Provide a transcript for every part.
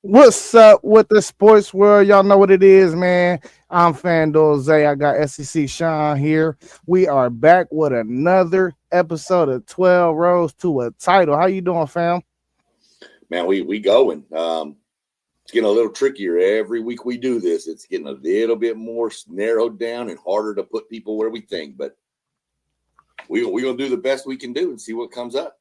What's up with the sports world? Y'all know what it is, man. I'm FanDuel Zaiah. I got SEC Sean here. We are back with another episode of 12 Rows to a Title. How you doing, fam? Man, we going. It's getting a little trickier every week we do this. It's getting a little bit more narrowed down and harder to put people where we think. But we're gonna do the best we can do and see what comes up.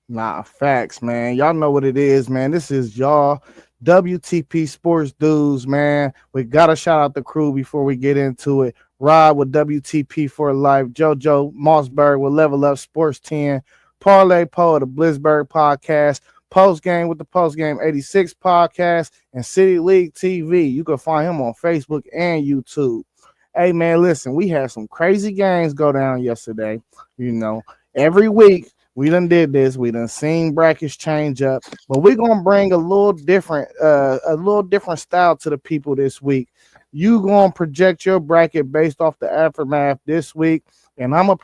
Nah, facts, man. Y'all know what it is, man. This is y'all WTP Sports Dudes, man. We gotta shout out the crew before we get into it. Rod with WTP for Life, JoJo Mossberg with Level Up Sports 10, Parlay Poe of the Blitzberg Podcast, Post Game with the Post Game 86 Podcast, and City League TV. You can find him on Facebook and YouTube. Hey, man, listen, we had some crazy games go down yesterday. You know, every week we done did this. We done seen brackets change up, but we're gonna bring a little different style to the people this week. You gonna project your bracket based off the aftermath this week, and I'm gonna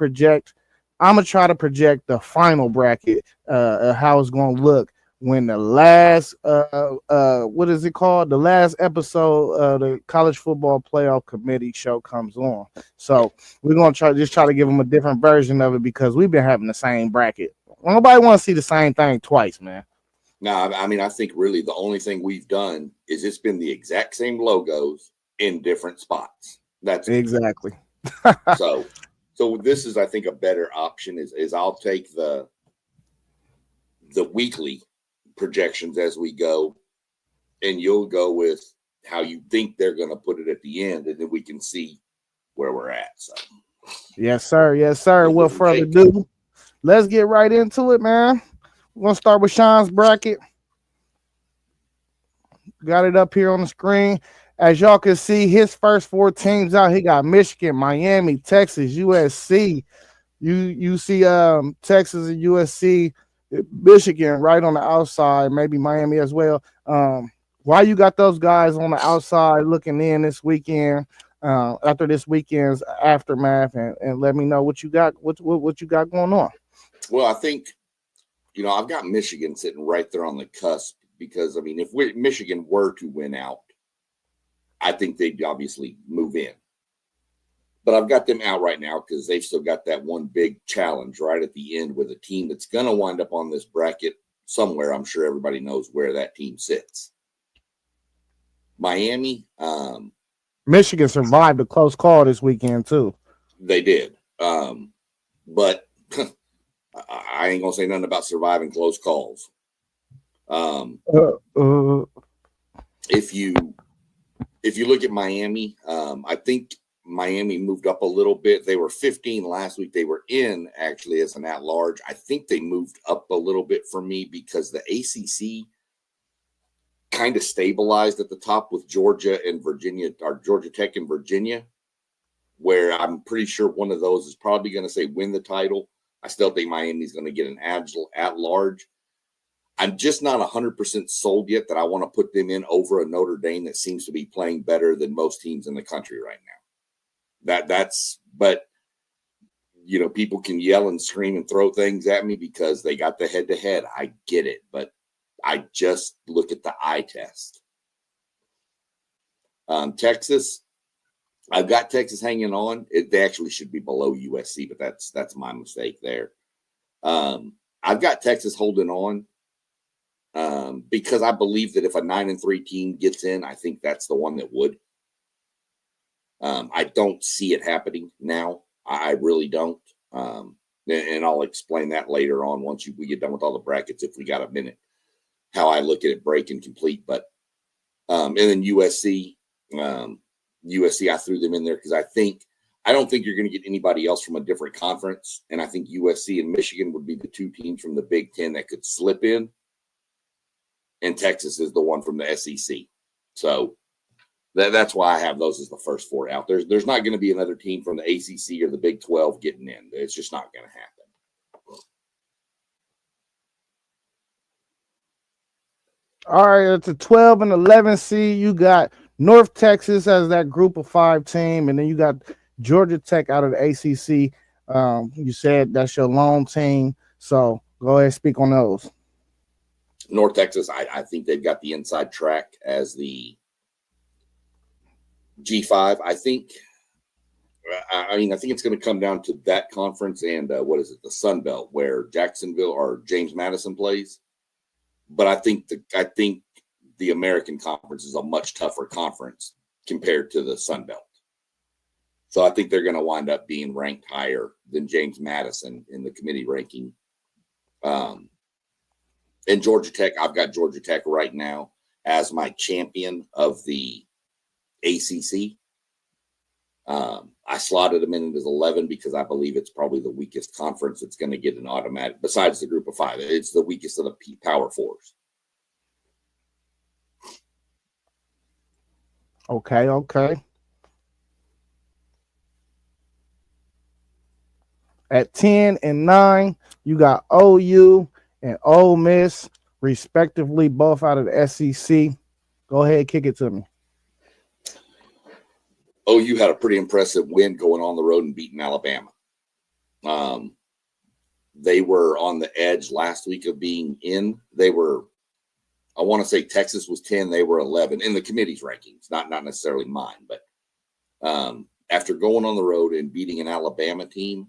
try to project the final bracket, how it's gonna look when the last what is it called? The last episode of the college football playoff committee show comes on. So we're gonna try to give them a different version of it because we've been having the same bracket. Nobody want to see the same thing twice, man. No, I mean I think really the only thing we've done is it's been the exact same logos in different spots. That's Exactly. so. So this is, I think, a better option. Is I'll take the weekly projections as we go, and you'll go with how you think they're going to put it at the end, and then we can see where we're at. So, Yes, sir. Yes, sir. Without further ado, let's get right into it, man. We're gonna start with Sean's bracket. Got it up here on the screen. As y'all can see, his first four teams out. He got Michigan, Miami, Texas, USC. You see Texas and USC, Michigan right on the outside, maybe Miami as well. Why you got those guys on the outside looking in this weekend, after this weekend's aftermath, and let me know what you got, what you got going on. Well, I think, I've got Michigan sitting right there on the cusp because, I mean, if Michigan were to win out, I think they'd obviously move in. But I've got them out right now because they've still got that one big challenge right at the end with a team that's going to wind up on this bracket somewhere. I'm sure everybody knows where that team sits. Miami. Michigan survived a close call this weekend, too. They did. But I ain't going to say nothing about surviving close calls. If you look at Miami, I think Miami moved up a little bit. They were 15 last week. They were in actually as an at-large. I think they moved up a little bit for me because the ACC kind of stabilized at the top with Georgia and Virginia, or Georgia Tech and Virginia, where I'm pretty sure one of those is probably going to say win the title. I still think Miami's going to get an at-large. I'm just not 100% sold yet that I want to put them in over a Notre Dame that seems to be playing better than most teams in the country right now. But people can yell and scream and throw things at me because they got the head-to-head. I get it, but I just look at the eye test. Texas, I've got Texas hanging on. They actually should be below USC, but that's my mistake there. I've got Texas holding on. Because I believe that if a 9-3 team gets in, I think that's the one that would. I don't see it happening now. I really don't. And I'll explain that later on once we get done with all the brackets, if we got a minute, how I look at it break and complete. But and then USC, I threw them in there because I don't think you're going to get anybody else from a different conference. And I think USC and Michigan would be the two teams from the Big Ten that could slip in. And Texas is the one from the SEC. So that's why I have those as the first four out. There's not going to be another team from the ACC or the Big 12 getting in. It's just not going to happen. All right, it's a 12 and 11 seed. You got North Texas as that group of 5 team, and then you got Georgia Tech out of the ACC. You said that's your lone team. So go ahead and speak on those. North Texas, I think they've got the inside track as the G5. I think it's going to come down to that conference and the Sun Belt, where Jacksonville or James Madison plays. But I think the American Conference is a much tougher conference compared to the Sun Belt. So I think they're going to wind up being ranked higher than James Madison in the committee ranking. And Georgia Tech, I've got Georgia Tech right now as my champion of the ACC. I slotted them in as 11 because I believe it's probably the weakest conference that's going to get an automatic, besides the group of 5. It's the weakest of the Power Fours. Okay. At 10 and 9, you got OU and Ole Miss, respectively, both out of the SEC. Go ahead, kick it to me. OU had a pretty impressive win going on the road and beating Alabama. They were on the edge last week of being in. They were, I want to say Texas was 10, they were 11 in the committee's rankings, not necessarily mine. But after going on the road and beating an Alabama team,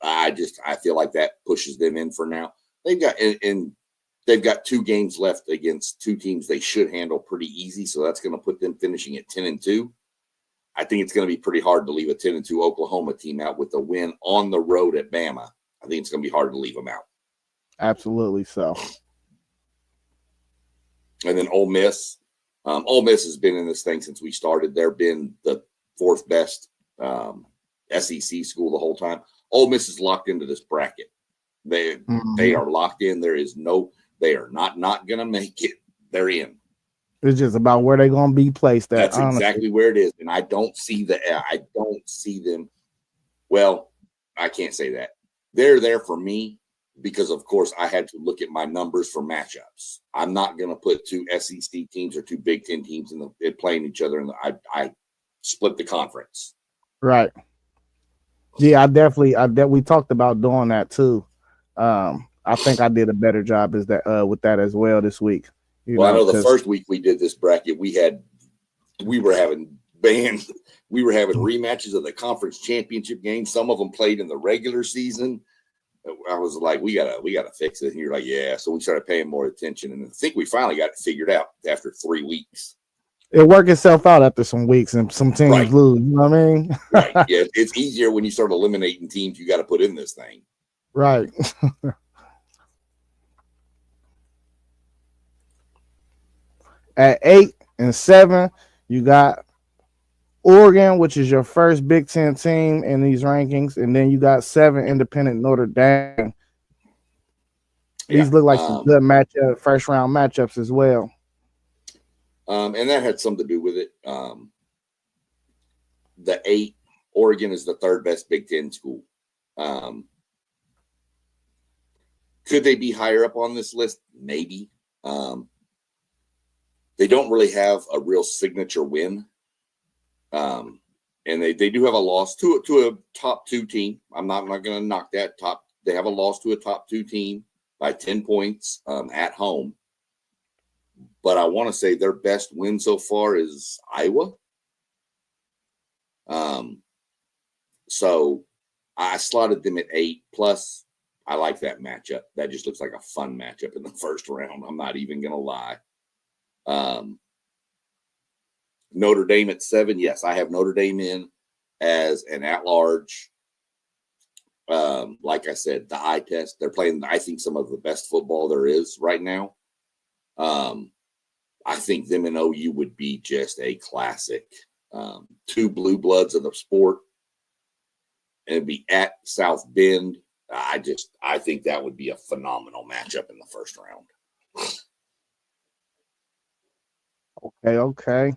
I feel like that pushes them in for now. They've got 2 games left against 2 teams they should handle pretty easy, so that's going to put them finishing at 10-2. I think it's going to be pretty hard to leave a 10-2 Oklahoma team out with a win on the road at Bama. I think it's going to be hard to leave them out. Absolutely so. And then Ole Miss. Ole Miss has been in this thing since we started. They've been the 4th best SEC school the whole time. Ole Miss is locked into this bracket. They are locked in. They are not going to make it. They're in. It's just about where they're going to be placed at. That's exactly where it is. And I don't see them. Well, I can't say that. They're there for me because, of course, I had to look at my numbers for matchups. I'm not going to put 2 SEC teams or 2 Big Ten teams playing each other. And I split the conference. Right. Yeah, we talked about doing that too. I think I did a better job with that as well this week. I know the first week we did this bracket, we were having rematches of the conference championship games. Some of them played in the regular season. I was like, we gotta fix it. And you're like, yeah. So we started paying more attention, and I think we finally got it figured out after 3 weeks. It worked itself out after some weeks, and some teams lose. You know what I mean? Right. Yeah, it's easier when you start eliminating teams you got to put in this thing. Right. At 8 and 7, you got Oregon, which is your first Big Ten team in these rankings, and then you got 7 independent Notre Dame. These look like some good first round matchups as well. And that had something to do with it. The 8, Oregon is the 3rd best Big Ten school. Could they be higher up on this list? Maybe. They don't really have a real signature win. And they do have a loss to a top 2 team. I'm not going to knock that. They have a loss to a top 2 team by 10 points at home. But I want to say their best win so far is Iowa. So I slotted them at 8. Plus, I like that matchup. That just looks like a fun matchup in the first round. I'm not even going to lie. Notre Dame at 7. Yes, I have Notre Dame in as an at-large. Like I said, the eye test. They're playing, I think, some of the best football there is right now. I think them and OU would be just a classic. 2 blue bloods of the sport. And it'd be at South Bend. I think that would be a phenomenal matchup in the first round. Okay.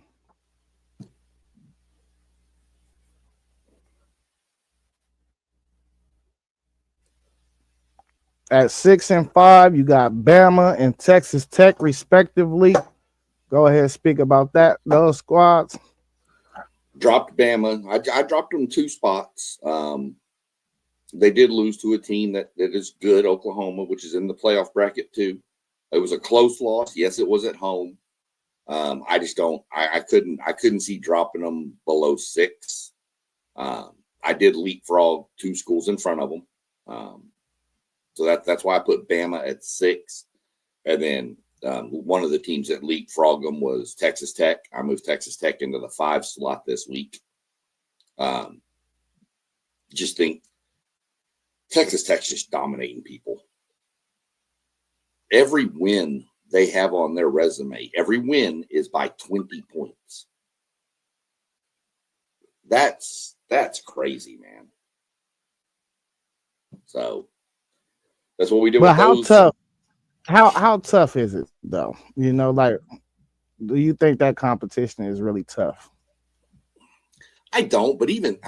At 6 and 5, you got Bama and Texas Tech, respectively. Go ahead and speak about those squads. Dropped Bama. I dropped them 2 spots. They did lose to a team that is good, Oklahoma, which is in the playoff bracket too. It was a close loss. Yes, it was at home. I just don't. I couldn't see dropping them below 6. I did leapfrog 2 schools in front of them, so that's why I put Bama at 6, and then one of the teams that leapfrogged them was Texas Tech. I moved Texas Tech into the 5 slot this week. Just think Texas Tech's just dominating people. Every win they have on their resume, every win is by 20 points. That's crazy, man. So that's what we do. But with how those. tough? How tough is it though? You know, like, do you think that competition is really tough? I don't, but even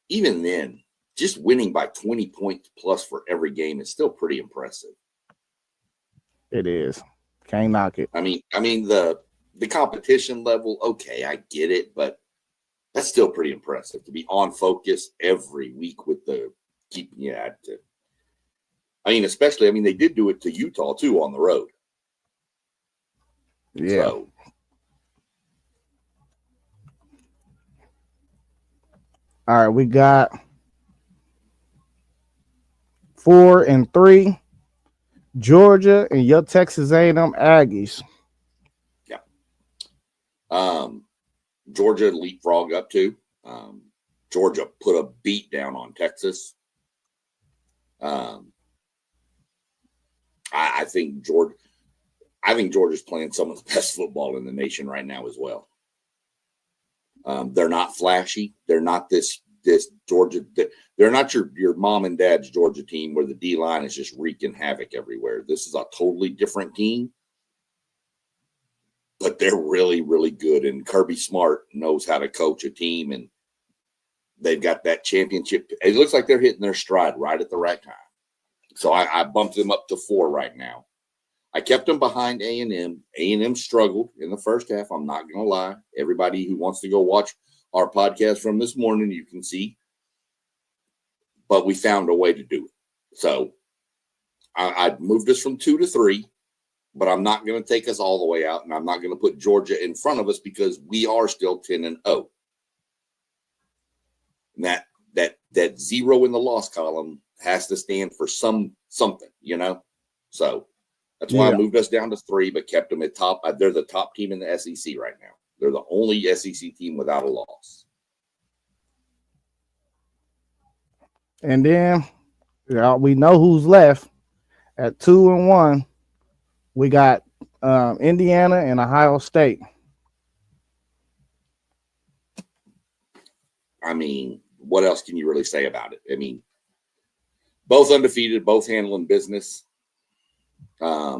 then, just winning by 20 points plus for every game is still pretty impressive. It is. Can't knock it. I mean the competition level, okay, I get it, but that's still pretty impressive to be on focus every week with the keeping you at it. Especially, they did do it to Utah too on the road. Yeah. So, all right, we got 4 and 3, Georgia and your Texas A&M Aggies. Yeah. Georgia leapfrog up too. Georgia put a beat down on Texas. I think Georgia's playing some of the best football in the nation right now as well. They're not flashy. They're not this Georgia. They're not your mom and dad's Georgia team where the D line is just wreaking havoc everywhere. This is a totally different team, but they're really, really good. And Kirby Smart knows how to coach a team, and they've got that championship. It looks like they're hitting their stride right at the right time. So I bumped them up to 4 right now. I kept them behind A&M. A&M struggled in the first half. I'm not going to lie. Everybody who wants to go watch our podcast from this morning, you can see. But we found a way to do it. So I moved us from 2 to 3, but I'm not going to take us all the way out, and I'm not going to put Georgia in front of us because we are still 10-0. And that 0 in the loss column has to stand for something, So that's why I moved us down to 3, but kept them at top. They're the top team in the SEC right now. They're the only SEC team without a loss. And then we know who's left at 2 and 1. We got Indiana and Ohio State. What else can you really say about it? Both undefeated, both handling business. I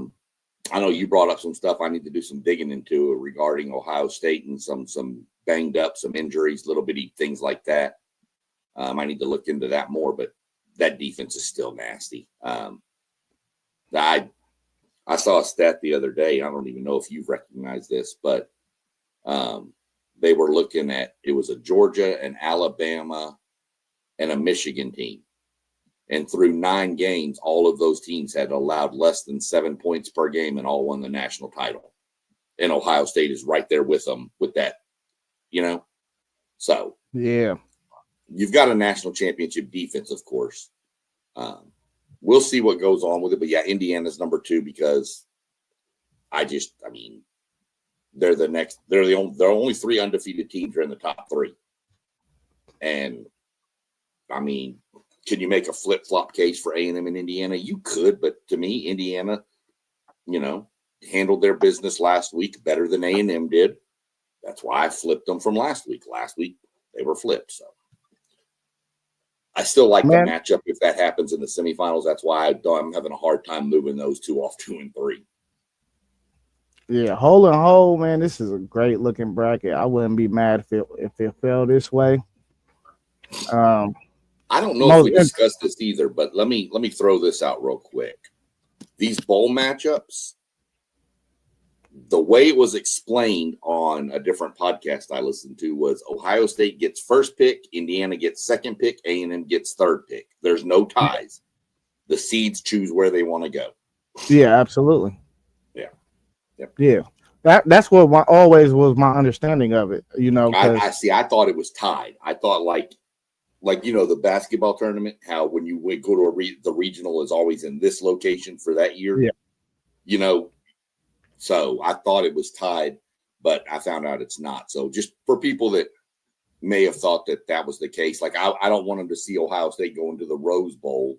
know you brought up some stuff I need to do some digging into regarding Ohio State and some banged up, some injuries, little bitty things like that. I need to look into that more, but that defense is still nasty. I saw a stat the other day. I don't even know if you've recognized this, but they were looking at, it was a Georgia, an Alabama, and a Michigan team. And through 9 games, all of those teams had allowed less than 7 points per game and all won the national title. And Ohio State is right there with them with that, So, yeah, you've got a national championship defense, of course. We'll see what goes on with it. But, yeah, Indiana's number 2 because they're the only 3 undefeated teams are in the top 3. And, can you make a flip-flop case for A&M and Indiana? You could, but to me, Indiana, handled their business last week better than A&M did. That's why I flipped them from last week. Last week, they were flipped. So I still like the matchup if that happens in the semifinals. That's why I'm having a hard time moving those 2 off 2 and 3. Yeah, hole and hole, man. This is a great looking bracket. I wouldn't be mad if it fell this way. I don't know if we discussed this either, but let me throw this out real quick. These bowl matchups, the way it was explained on a different podcast I listened to was Ohio State gets first pick, Indiana gets second pick, A&M gets third pick. There's no ties. The seeds choose where they want to go. Yeah, absolutely. Yeah, that's what always was my understanding of it. I Because see. I thought it was tied. I thought like the basketball tournament. How when you would go to the regional is always in this location for that year. yeah, You know, so I thought it was tied, but I found out it's not. So just for people that may have thought that was the case, like I don't want them to see Ohio State go into the Rose Bowl,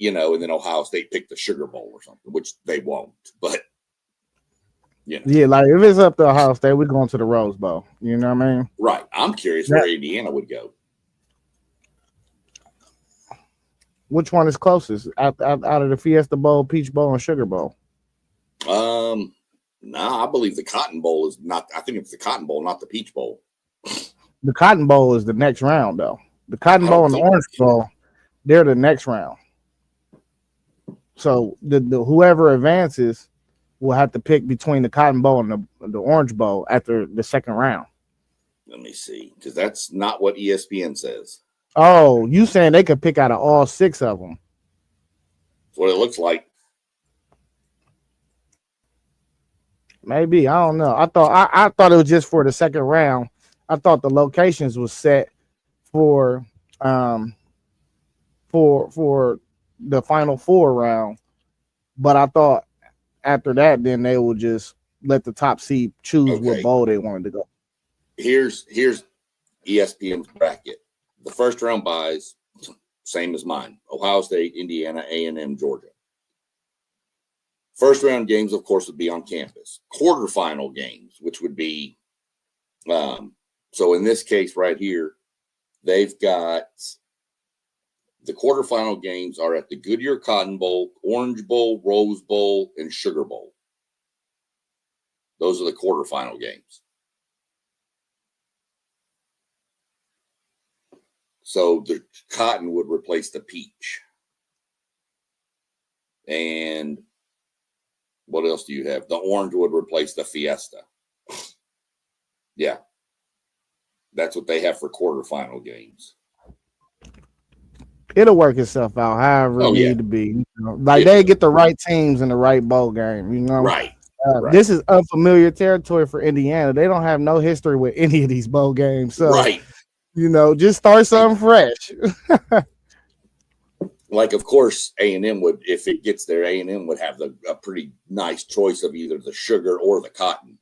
and then Ohio State pick the Sugar Bowl or something, which they won't. But yeah. Like if it's up to Ohio State, we're going to the Rose Bowl. You know what I mean? Right. I'm curious where Indiana would go. Which one is closest out of the Fiesta Bowl, Peach Bowl, and Sugar Bowl? I believe the Cotton Bowl is not. I think it's the Cotton Bowl, not the Peach Bowl. The Cotton Bowl is the next round, though. The Cotton Bowl and the Orange Bowl, they're the next round. So the whoever advances will have to pick between the Cotton Bowl and the Orange Bowl after the second round. Let me see, because that's not what ESPN says. Oh, you saying they could pick out of all 6 of them? That's what it looks like. Maybe, I don't know. I thought it was just for the second round. I thought the locations was set for the Final Four round, but I thought after that, then they would just let the top seed choose what bowl they wanted to go. Here's ESPN's bracket. The first round buys, same as mine: Ohio State, Indiana, A&M, Georgia. First round games, of course, would be on campus. Quarterfinal games, which would be, so in this case right here, they've got the quarterfinal games are at the Goodyear Cotton Bowl, Orange Bowl, Rose Bowl, and Sugar Bowl. Those are the quarterfinal games. So the Cotton would replace the Peach. And what else do you have? The Orange would replace the Fiesta. Yeah. That's what they have for quarterfinal games. It'll work itself out however it need to be. They get the right teams in the right bowl game, Right. Right. This is unfamiliar territory for Indiana. They don't have no history with any of these bowl games. So, right. Just start something fresh. Like, of course, A&M would, if it gets there, A&M would have a pretty nice choice of either the Sugar or the Cotton.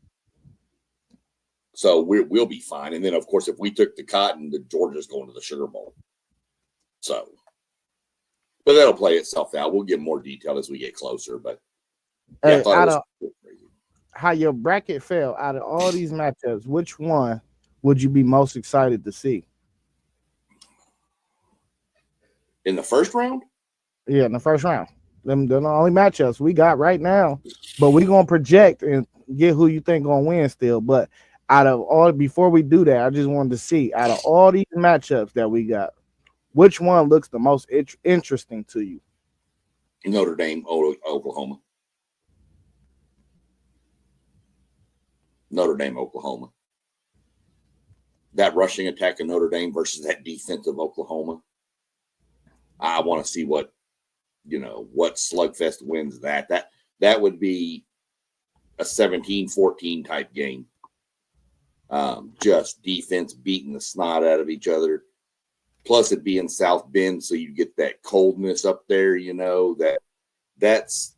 So we'll be fine. And then, of course, if we took the Cotton, the Georgia's going to the Sugar Bowl. So, but that'll play itself out. We'll get more detail as we get closer. But hey, how your bracket fell, out of all these matchups, which one would you be most excited to see? In the first round? Yeah, in the first round. Them the only matchups we got right now. But we're gonna project and get who you think gonna win still. But out of all, before we do that, I just wanted to see out of all these matchups that we got, which one looks the most interesting to you? Notre Dame, Oklahoma. Notre Dame, Oklahoma. That rushing attack of Notre Dame versus that defense of Oklahoma. I want to see what slugfest wins that. That would be a 17-14 type game. Just defense beating the snot out of each other. Plus it'd be in South Bend, so you get that coldness up there, that's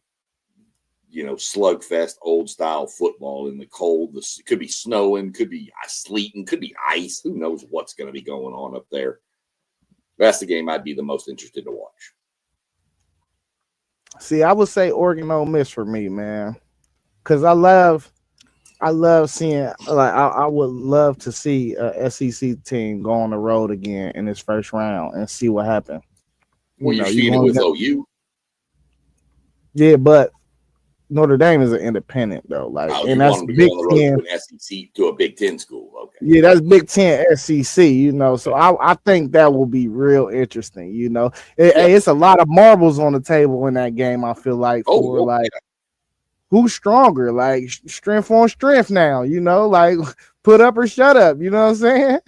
slugfest, old style football in the cold. It could be snowing, could be sleeting, could be ice. Who knows what's going to be going on up there? That's the game I'd be the most interested to watch. See, I would say Oregon Ole Miss for me, man, because I love seeing. I would love to see a SEC team go on the road again in this first round and see what happened. Well, you're seeing it with OU. Yeah, but Notre Dame is an independent though, and that's Big Ten. SEC to a Big Ten school. Okay. Yeah, that's Big Ten SEC. So I think that will be real interesting. It's a lot of marbles on the table in that game. I feel like who's stronger, like strength on strength now. Like put up or shut up. You know what I'm saying?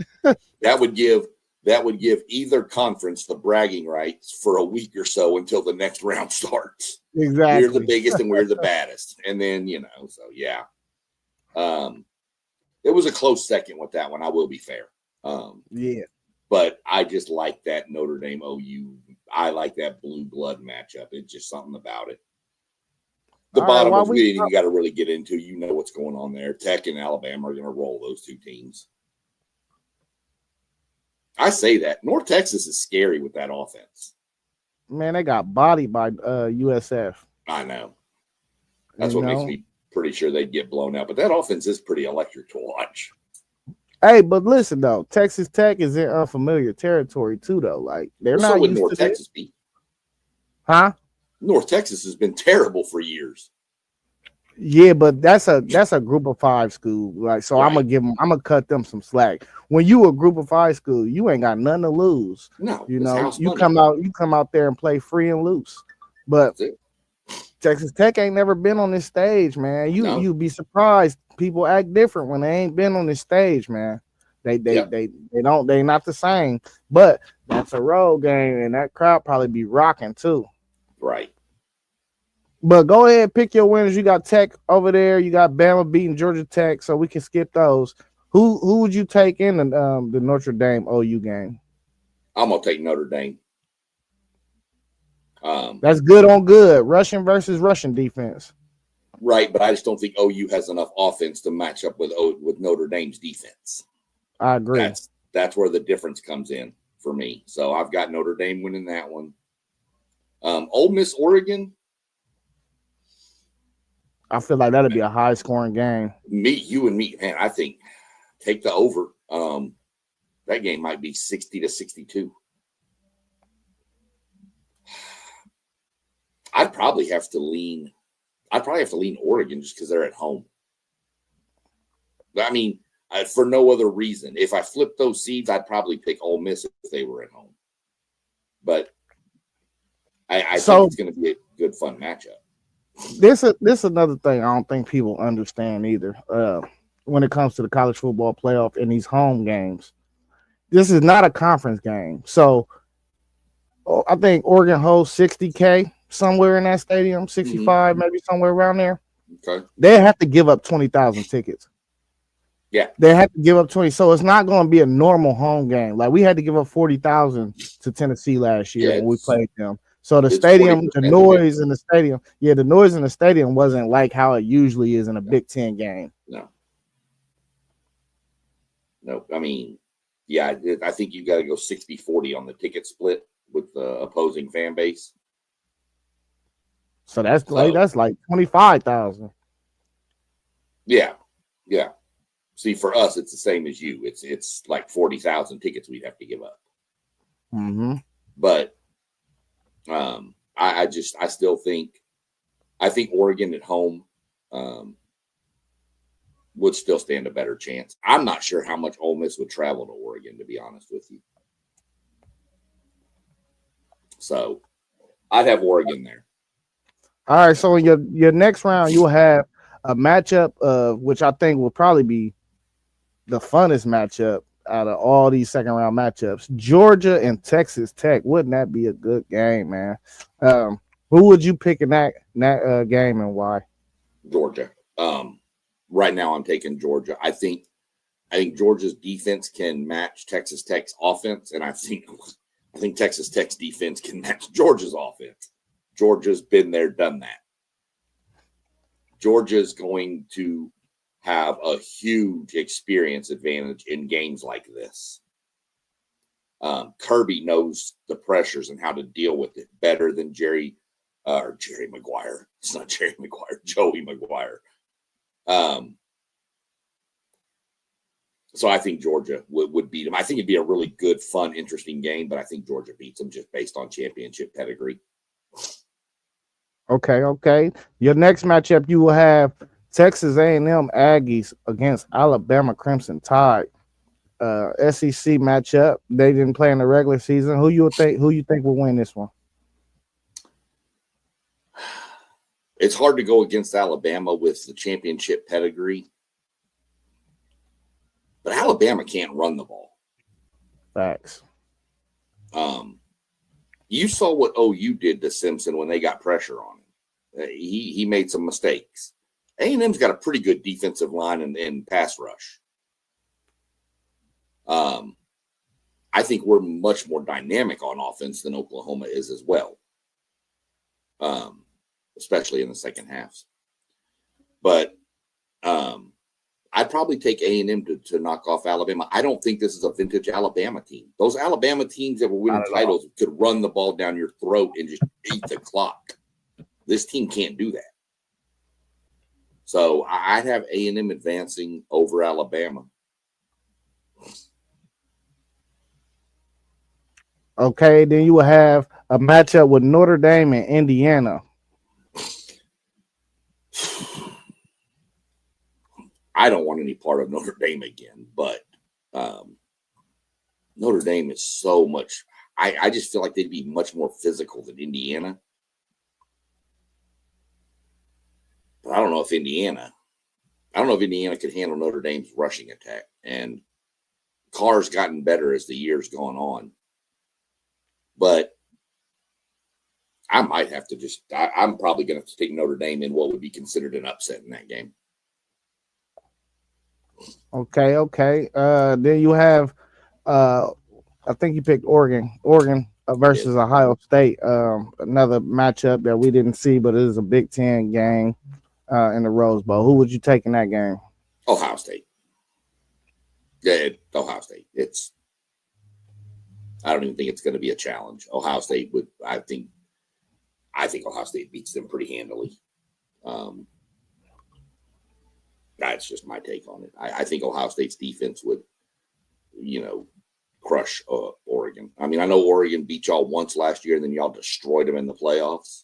That would give that would give either conference the bragging rights for a week or so until the next round starts. Exactly. We're the biggest and we're the baddest. And then, so yeah. It was a close second with that one. I will be fair. Yeah. But I just like that Notre Dame OU. I like that blue blood matchup. It's just something about it. The bottom of it, you got to really get into. You know what's going on there. Tech and Alabama are going to roll those two teams. I say that. North Texas is scary with that offense. Man, they got bodied by USF. I know. That's what makes me pretty sure they'd get blown out. But that offense is pretty electric to watch. Hey, but listen though, Texas Tech is in unfamiliar territory too, though. Like they're not used North to Texas be. Huh? North Texas has been terrible for years. Yeah, but that's a group of 5 school. Like, so right. I'm gonna cut them some slack. When you a group of 5 school, you ain't got nothing to lose. No, you come out there and play free and loose. But Texas Tech ain't never been on this stage, man. You'd be surprised. People act different when they ain't been on this stage, man. They not the same. But that's a road game, and that crowd probably be rocking too. Right. But go ahead, pick your winners. You got Tech over there. You got Bama beating Georgia Tech, so we can skip those. Who would you take in the Notre Dame OU game? I'm gonna take Notre Dame. That's good on good. Russian versus Russian defense. Right, but I just don't think OU has enough offense to match up with Notre Dame's defense. I agree. That's where the difference comes in for me. So I've got Notre Dame winning that one. Ole Miss, Oregon. I feel like that'd be a high scoring game. You and me, man. I think take the over. That game might be 60-62. I'd probably have to lean Oregon just because they're at home. I mean, for no other reason. If I flip those seeds, I'd probably pick Ole Miss if they were at home. But I think it's going to be a good, fun matchup. This is another thing I don't think people understand either. When it comes to the college football playoff and these home games, this is not a conference game. So I think Oregon holds 60K somewhere in that stadium, 65, maybe somewhere around there. Okay. They have to give up 20,000 tickets. Yeah. They have to give up 20. So it's not going to be a normal home game. Like we had to give up 40,000 to Tennessee last year when we played them. So the stadium, the noise in the stadium, the noise in the stadium wasn't like how it usually is in a Big Ten game. No. I mean, I think you got to go 60-40 on the ticket split with the opposing fan base. So that's like 25,000. Yeah. See, for us, it's the same as you. It's like 40,000 tickets we'd have to give up. Mm-hmm. But I still think Oregon at home would still stand a better chance. I'm not sure how much Ole Miss would travel to Oregon, to be honest with you. So I'd have Oregon there. All right, so in your next round, you'll have a matchup of which I think will probably be the funnest matchup out of all these second round matchups. Georgia and Texas Tech. Wouldn't that be a good game, man? Who would you pick in that game and why? Georgia. Right now I'm taking Georgia. I think Georgia's defense can match Texas Tech's offense, and I think Texas Tech's defense can match Georgia's offense. Georgia's been there, done that. Georgia's going to have a huge experience advantage in games like this. Kirby knows the pressures and how to deal with it better than Jerry Maguire. It's not Jerry Maguire, Joey Maguire. So I think Georgia would beat them. I think it'd be a really good, fun, interesting game, but I think Georgia beats them just based on championship pedigree. Okay. Your next matchup, you will have Texas A&M Aggies against Alabama Crimson Tide. SEC matchup. They didn't play in the regular season. Who you think will win this one? It's hard to go against Alabama with the championship pedigree. But Alabama can't run the ball. Facts. You saw what OU did to Simpson when they got pressure on him. He made some mistakes. A&M's got a pretty good defensive line and pass rush. I think we're much more dynamic on offense than Oklahoma is as well, especially in the second halves. But I'd probably take A&M to knock off Alabama. I don't think this is a vintage Alabama team. Those Alabama teams that were winning titles could run the ball down your throat and just eat the clock. This team can't do that. So I'd have A&M advancing over Alabama. Okay, then you will have a matchup with Notre Dame and Indiana. I don't want any part of Notre Dame again, but Notre Dame is so much. I just feel like they'd be much more physical than Indiana. But I don't know if Indiana could handle Notre Dame's rushing attack. And Carr's gotten better as the year's gone on. But I might have to I'm probably going to take Notre Dame in what would be considered an upset in that game. Okay. Then you have, I think you picked Oregon versus Ohio State. Another matchup that we didn't see, but it is a Big Ten game in the Rose Bowl. Who would you take in that game? Ohio State. Yeah, Ohio State. I don't even think it's going to be a challenge. Ohio State would. I think Ohio State beats them pretty handily. That's just my take on it. I think Ohio State's defense would, crush Oregon. I mean, I know Oregon beat y'all once last year, and then y'all destroyed them in the playoffs.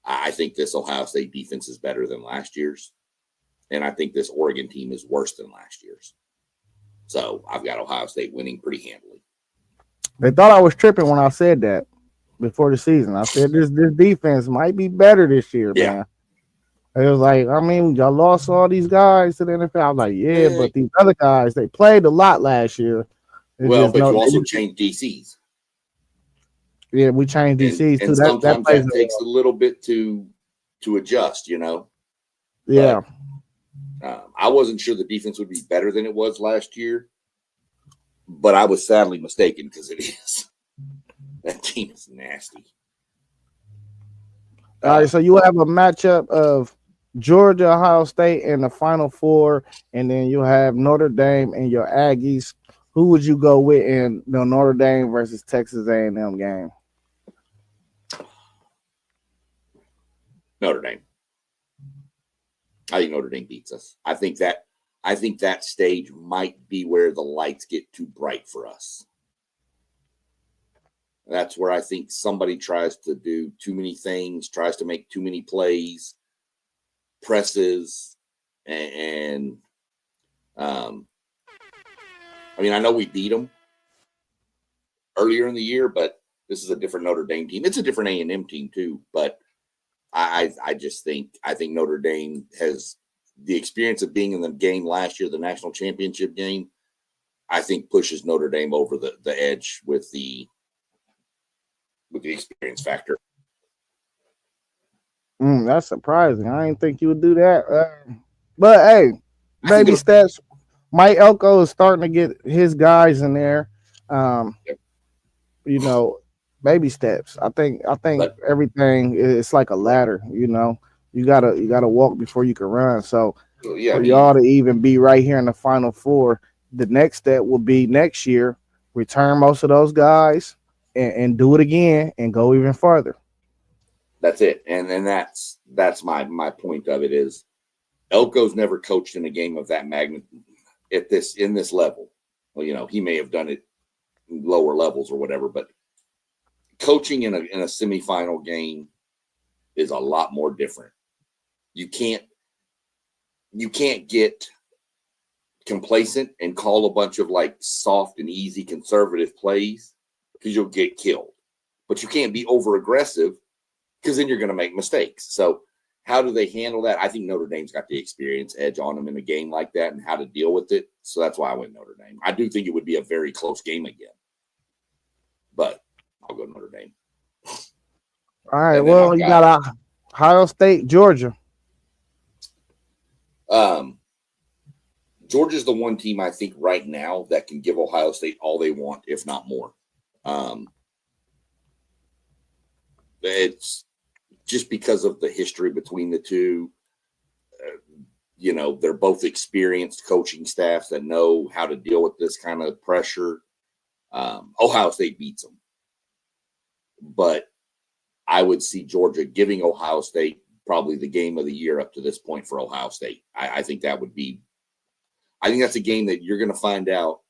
I think this Ohio State defense is better than last year's, and I think this Oregon team is worse than last year's. So I've got Ohio State winning pretty handily. They thought I was tripping when I said that before the season. I said this defense might be better this year, man. It was like, I mean, y'all lost all these guys to the NFL. I was like, yeah, but these other guys, they played a lot last year. But you also changed DCs. Yeah, we changed DCs too. And sometimes that takes a little bit to adjust, Yeah. But, I wasn't sure the defense would be better than it was last year, but I was sadly mistaken because it is. That team is nasty. All right, so you have a matchup of Georgia, Ohio State in the Final Four, and then you have Notre Dame and your Aggies. Who would you go with in the Notre Dame versus Texas A&M game? Notre Dame. I think Notre Dame beats us. I think that stage might be where the lights get too bright for us. That's where I think somebody tries to do too many things, tries to make too many plays, presses, and I mean, I know we beat them earlier in the year, but this is a different Notre Dame team. It's a different A&M team too, but I think Notre Dame has the experience of being in the game last year, the national championship game. I think pushes Notre Dame over the edge with the experience factor. That's surprising. I didn't think you would do that. But hey, baby steps. Mike Elko is starting to get his guys in there. Baby steps. I think everything is like a ladder. You gotta walk before you can run. So for y'all to even be right here in the Final Four, the next step will be next year return most of those guys and do it again and go even farther. That's it. And that's my point of it is Elko's never coached in a game of that magnitude in this level. Well, he may have done it in lower levels or whatever, but coaching in a semifinal game is a lot more different. You can't get complacent and call a bunch of like soft and easy conservative plays because you'll get killed. But you can't be over aggressive because then you're going to make mistakes. So how do they handle that? I think Notre Dame's got the experience edge on them in a game like that and how to deal with it. So that's why I went Notre Dame. I do think it would be a very close game again. But I'll go Notre Dame. All right. And then Well, you got Ohio State, Georgia. Georgia's the one team I think right now that can give Ohio State all they want, if not more. It's just because of the history between the two. They're both experienced coaching staffs that know how to deal with this kind of pressure. Ohio State beats them. But I would see Georgia giving Ohio State probably the game of the year up to this point for Ohio State. I think that would be – I think that's a game that you're going to find out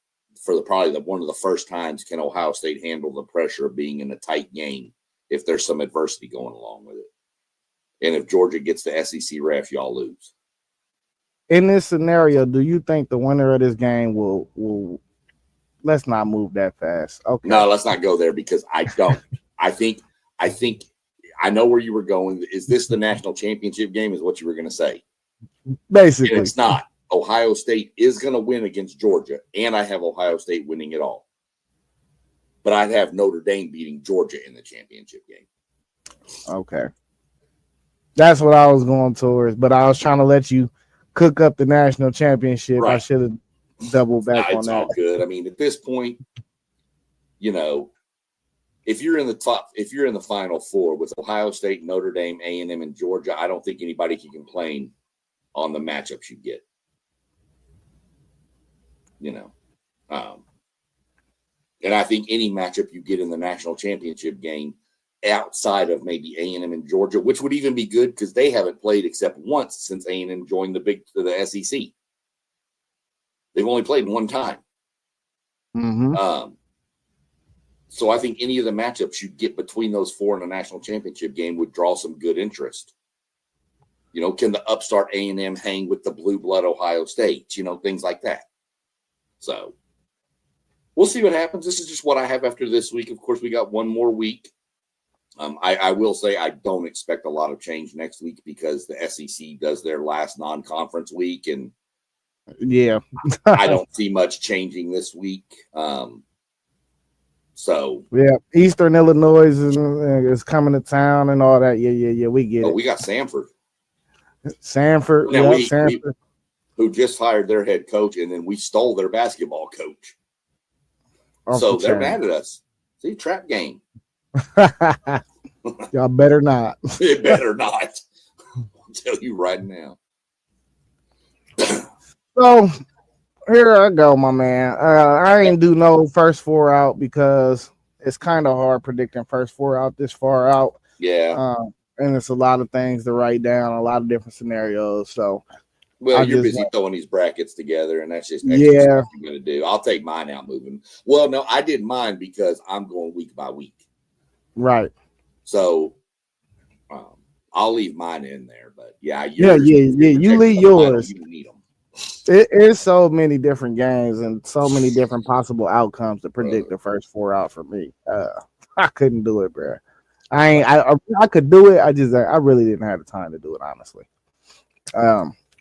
for probably one of the first times can Ohio State handle the pressure of being in a tight game if there's some adversity going along with it. And if Georgia gets the SEC ref, y'all lose. In this scenario, do you think the winner of this game will let's not move that fast? Okay. No, let's not go there because I don't. I think I know where you were going. Is this the national championship game is what you were going to say? Basically. And it's not. Ohio State is going to win against Georgia, and I have Ohio State winning it all. But I'd have Notre Dame beating Georgia in the championship game. Okay. That's what I was going towards, but I was trying to let you cook up the national championship. Right. I should have doubled back on that. It's all good. I mean, at this point, if you're in the Final Four with Ohio State, Notre Dame, A&M, and Georgia, I don't think anybody can complain on the matchups you get. And I think any matchup you get in the national championship game outside of maybe A&M and Georgia, which would even be good because they haven't played except once since A&M joined the SEC. They've only played one time. Mm-hmm. So I think any of the matchups you get between those four in a national championship game would draw some good interest. Can the upstart A&M hang with the blue blood Ohio State? Things like that. So we'll see what happens. This is just what I have after this week. Of course, we got one more week. I will say I don't expect a lot of change next week because the SEC does their last non-conference week, and yeah, I don't see much changing this week. So yeah, Eastern Illinois is coming to town and all that. Yeah, we get it. We got Sanford. Sanford, now Sanford, who just fired their head coach, and then we stole their basketball coach. So they're mad at us. See, trap game. Y'all better not. It better not. I'll tell you right now. So here I go, my man. I ain't do no first four out because it's kind of hard predicting first four out this far out. Yeah. And it's a lot of things to write down, a lot of different scenarios. So, well, you're busy throwing these brackets together, and that's just stuff you're going to do. I'll take mine out moving. Well, no, I did mine because I'm going week by week. Right. So I'll leave mine in there, but yeah. You leave yours. You need them. It is so many different games and so many different possible outcomes to predict the first four out for me. I couldn't do it, bro. I could do it. I really didn't have the time to do it, honestly.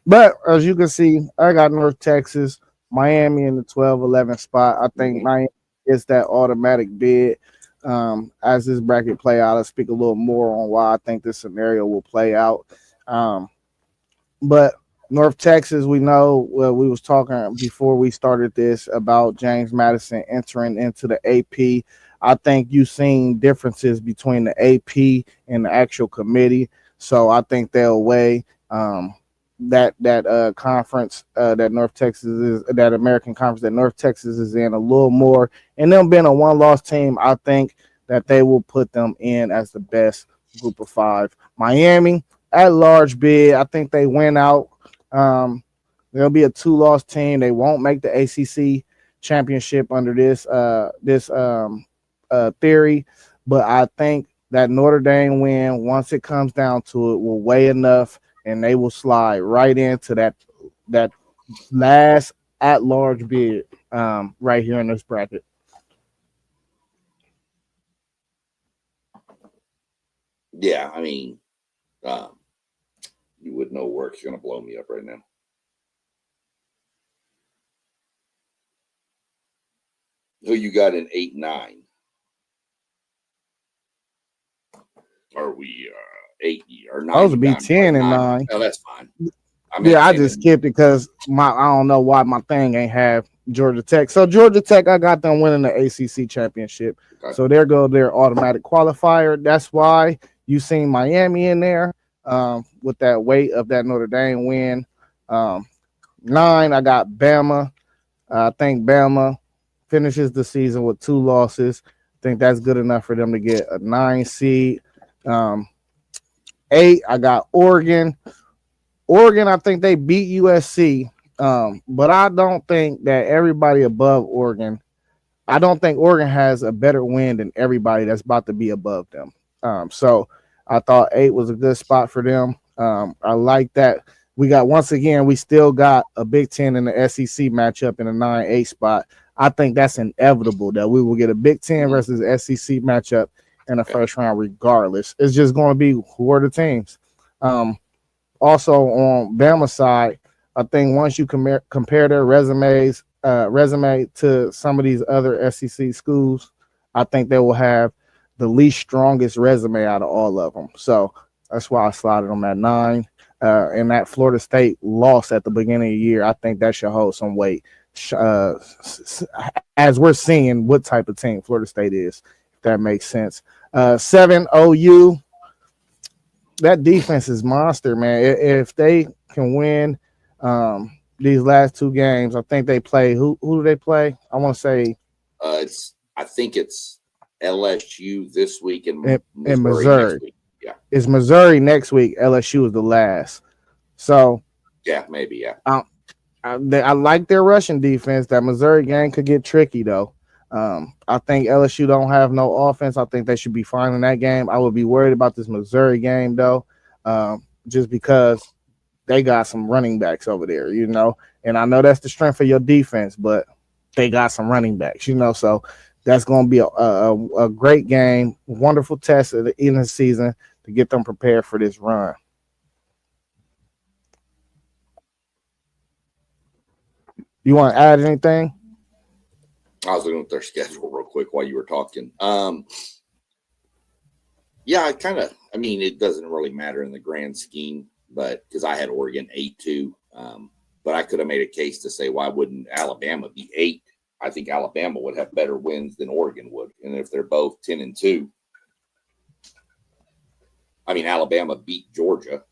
But as you can see, I got North Texas, Miami in the 12-11 spot. I think Miami is that automatic bid. As this bracket play out, I'll speak a little more on why I think this scenario will play out. But North Texas, we know we was talking before we started this about James Madison entering into the AP. I think you've seen differences between the AP and the actual committee. So I think they'll weigh that conference that North Texas is, that American conference that North Texas is in a little more. And them being a one-loss team, I think that they will put them in as the best group of five. Miami at large bid, I think they win out. There'll be a two-loss team. They won't make the ACC championship under this theory, but I think that Notre Dame win, once it comes down to it, will weigh enough, and they will slide right into that last at-large bid right here in this bracket. Yeah, I mean, you would know work's going to blow me up right now. Who you got in 8-9? Are we 8 or 9? Supposed to You be got me right 10 and 9. 9. Oh, that's fine. I meant Yeah, I 10 just and skipped it because I don't know why my thing ain't have Georgia Tech. So Georgia Tech, I got them winning the ACC championship. okay. So there go their automatic qualifier. That's why you seen Miami in there with that weight of that Notre Dame win. 9, I got Bama. I think Bama finishes the season with 2 losses. I think that's good enough for them to get a 9 seed. Um, 8, I got Oregon. Oregon, I think they beat USC, but I don't think that everybody above Oregon. I don't think Oregon has a better win than everybody that's about to be above them. So I thought 8 was a good spot for them. I like that. We got once again, we still got a Big Ten and the SEC matchup in a 9-8 spot. I think that's inevitable that we will get a Big Ten versus SEC matchup in the first round, regardless. It's just going to be who are the teams. Also on Bama side, I think once you compare their resume to some of these other SEC schools, I think they will have the least strongest resume out of all of them. So that's why I slotted them at 9. And that Florida State loss at the beginning of the year, I think that should hold some weight. As we're seeing what type of team Florida State is, if that makes sense. 7 OU. That defense is monster, man. If they can win these last 2 games, I think they play. Who do they play? I want to say I think it's LSU this week and in Missouri Missouri. next week. Yeah, It's Missouri next week. LSU is the last. So yeah, maybe, yeah. I like their rushing defense. That Missouri game could get tricky though. I think LSU don't have no offense. I think they should be fine in that game. I would be worried about this Missouri game though, just because they got some running backs over there, and I know that's the strength of your defense, but they got some running backs, so that's going to be a great game, wonderful test at the end of the season to get them prepared for this run. You want to add anything? I was looking at their schedule real quick while you were talking. Yeah, I mean, it doesn't really matter in the grand scheme, but because I had Oregon 8-2, but I could have made a case to say, why wouldn't Alabama be 8? I think Alabama would have better wins than Oregon would. And if they're both 10-2, I mean, Alabama beat Georgia.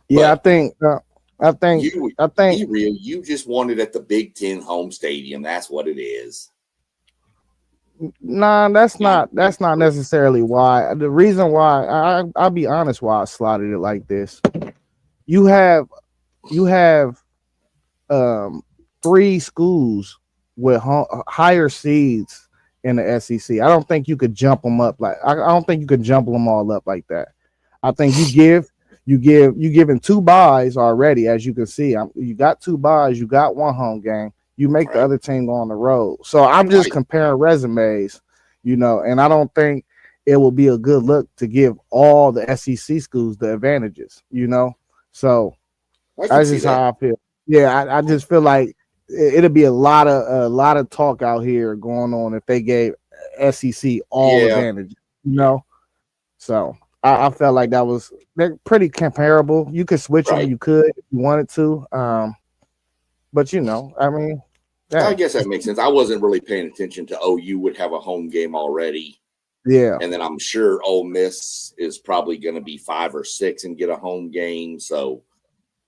Yeah, I think be real. You just wanted at the Big Ten home stadium. That's what it is. Nah, that's not necessarily why. The reason why I'll be honest why I slotted it like this. You have 3 schools with higher seeds in the SEC. I don't think you could jump them up I don't think you could jump them all up like that. I think you giving 2 buys already, as you can see. You got 2 buys, you got 1 home game. You make the other team go on the road. So I'm just comparing resumes, and I don't think it will be a good look to give all the SEC schools the advantages, So that's just how I feel. Yeah, I just feel like it'll be a lot of talk out here going on if they gave SEC all advantage, So I felt like they're pretty comparable. You could switch them, you could if you wanted to. But I mean, I guess that makes sense. I wasn't really paying attention to OU would have a home game already. Yeah. And then I'm sure Ole Miss is probably going to be 5 or 6 and get a home game. So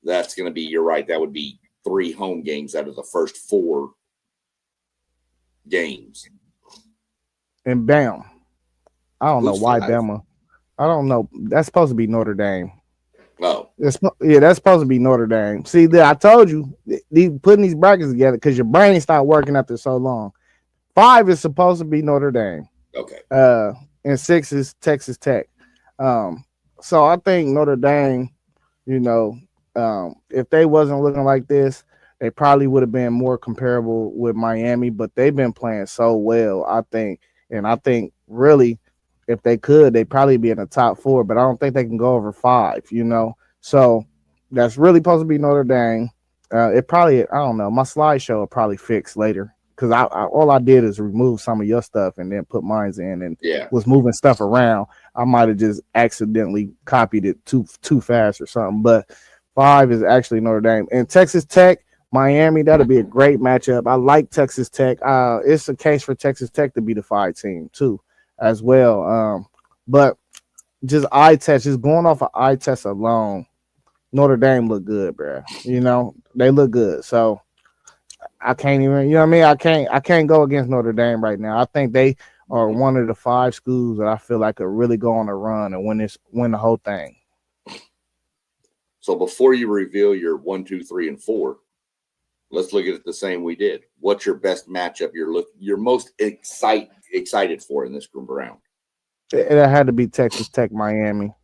that's going to be, you're right, that would be 3 home games out of the first 4 games. And bam. I don't know why Bama. I don't know. That's supposed to be Notre Dame. Oh. That's supposed to be Notre Dame. See, I told you, putting these brackets together because your brain stopped working after so long. 5 is supposed to be Notre Dame. Okay. And 6 is Texas Tech. So I think Notre Dame, if they wasn't looking like this, they probably would have been more comparable with Miami, but they've been playing so well, I think. And I think really, if they could, they'd probably be in the top 4, but I don't think they can go over 5, So that's really supposed to be Notre Dame. It probably, I don't know, my slideshow will probably fix later because I all I did is remove some of your stuff and then put mine in and Yeah. was moving stuff around. I might have just accidentally copied it too fast or something. But 5 is actually Notre Dame and Texas Tech. Miami, that'll be a great matchup. I like Texas Tech. It's a case for Texas Tech to be the 5 team too, as well. But just eye test, just going off of eye test alone, Notre Dame look good, bro. You know, they look good. So I can't even, you know what I mean? I can't go against Notre Dame right now. I think they are Mhm. one of the 5 schools that I feel like could really go on a run and win the whole thing. So before you reveal your 1, 2, 3, and 4, let's look at it the same we did. What's your best matchup you're most excited for in this group round? It had to be Texas Tech, Miami.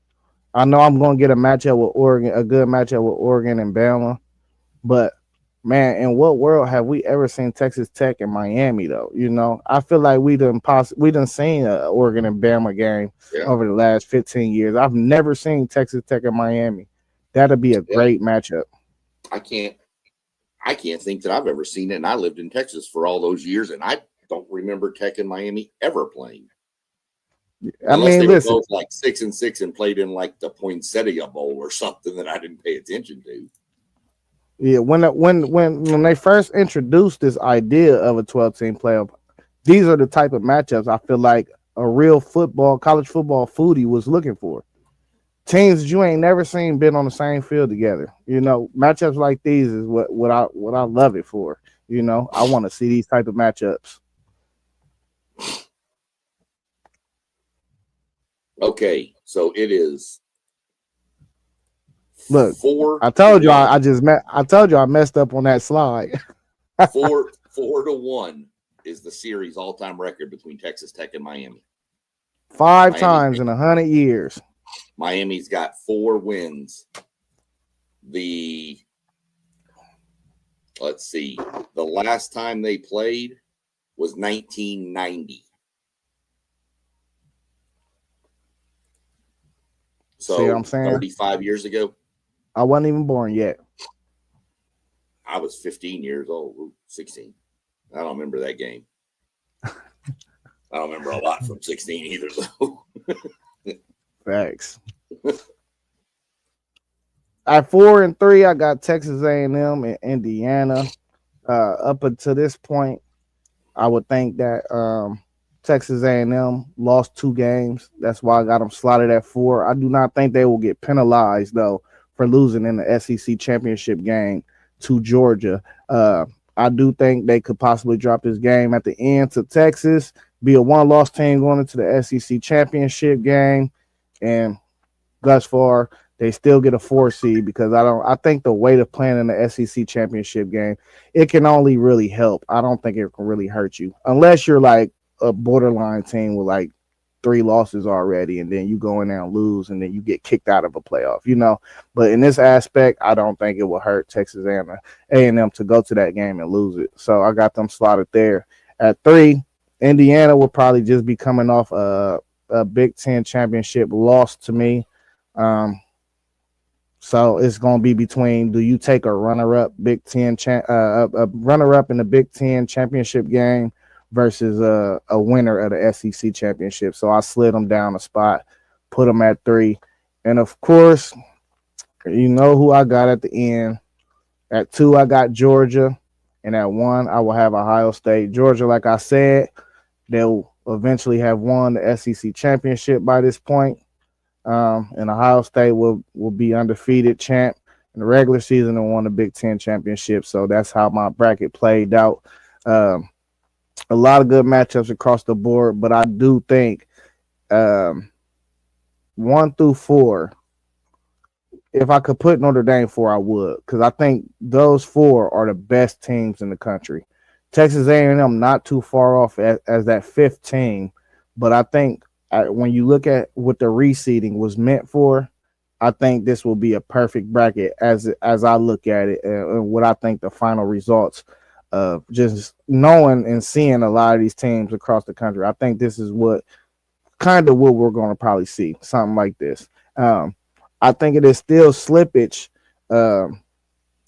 I know I'm going to get a matchup with Oregon, a good matchup with Oregon and Bama, but man, in what world have we ever seen Texas Tech and Miami though? You know, I feel like we done seen a Oregon and Bama game Yeah. over the last 15 years. I've never seen Texas Tech and Miami. That'll be a Yeah. great matchup. I can't think that I've ever seen it. And I lived in Texas for all those years, and I don't remember Tech and Miami ever playing. I Unless mean, they were listen, both like 6-6 and played in like the Poinsettia Bowl or something that I didn't pay attention to. yeah, when they first introduced this idea of a 12-team playoff, these are the type of matchups I feel like a real college football foodie was looking for. Teams that you ain't never seen been on the same field together. You know, matchups like these is what I love it for. You know, I want to see these type of matchups. Okay, so it is Look, 4 I to told you 1. I told you I messed up on that slide. 4 to 1 is the series all-time record between Texas Tech and Miami. 5 times in 100 years. Miami's got 4 wins. Let's see, the last time they played was 1990. So See what I'm saying? 35 years ago. I wasn't even born yet. I was 15 years old, 16. I don't remember that game. I don't remember a lot from 16 either, though. Facts. At 4 and 3, I got Texas A&M and Indiana. Up until this point, I would think that Texas A&M lost 2 games. That's why I got them slotted at 4. I do not think they will get penalized though for losing in the SEC championship game to Georgia. I do think they could possibly drop this game at the end to Texas, be a 1-loss team going into the SEC championship game, and thus far they still get a 4 seed because I think the weight of playing in the SEC championship game, it can only really help. I don't think it can really hurt you unless you're like a borderline team with like 3 losses already, and then you go in there and lose, and then you get kicked out of a playoff, you know. But in this aspect, I don't think it will hurt Texas A&M to go to that game and lose it. So I got them slotted there. At 3, Indiana will probably just be coming off a Big Ten championship loss to me. So it's going to be between, do you take a runner-up Big Ten a runner-up in the Big Ten championship game versus a winner of the SEC championship. So I slid them down a spot, put them at 3. And of course, you know who I got at the end. At 2, I got Georgia. And at 1, I will have Ohio State. Georgia, like I said, they'll eventually have won the SEC championship by this point. And Ohio State will be undefeated champ in the regular season and won the Big Ten championship. So that's how my bracket played out. A lot of good matchups across the board, but I do think 1 through 4, if I could put Notre Dame 4, I would, because I think those 4 are the best teams in the country. Texas A&M not too far off as that 5th team, but I think when you look at what the reseeding was meant for, I think this will be a perfect bracket as I look at it and what I think the final results of just knowing and seeing a lot of these teams across the country. I think this is what we're going to probably see, something like this. I think it is still slippage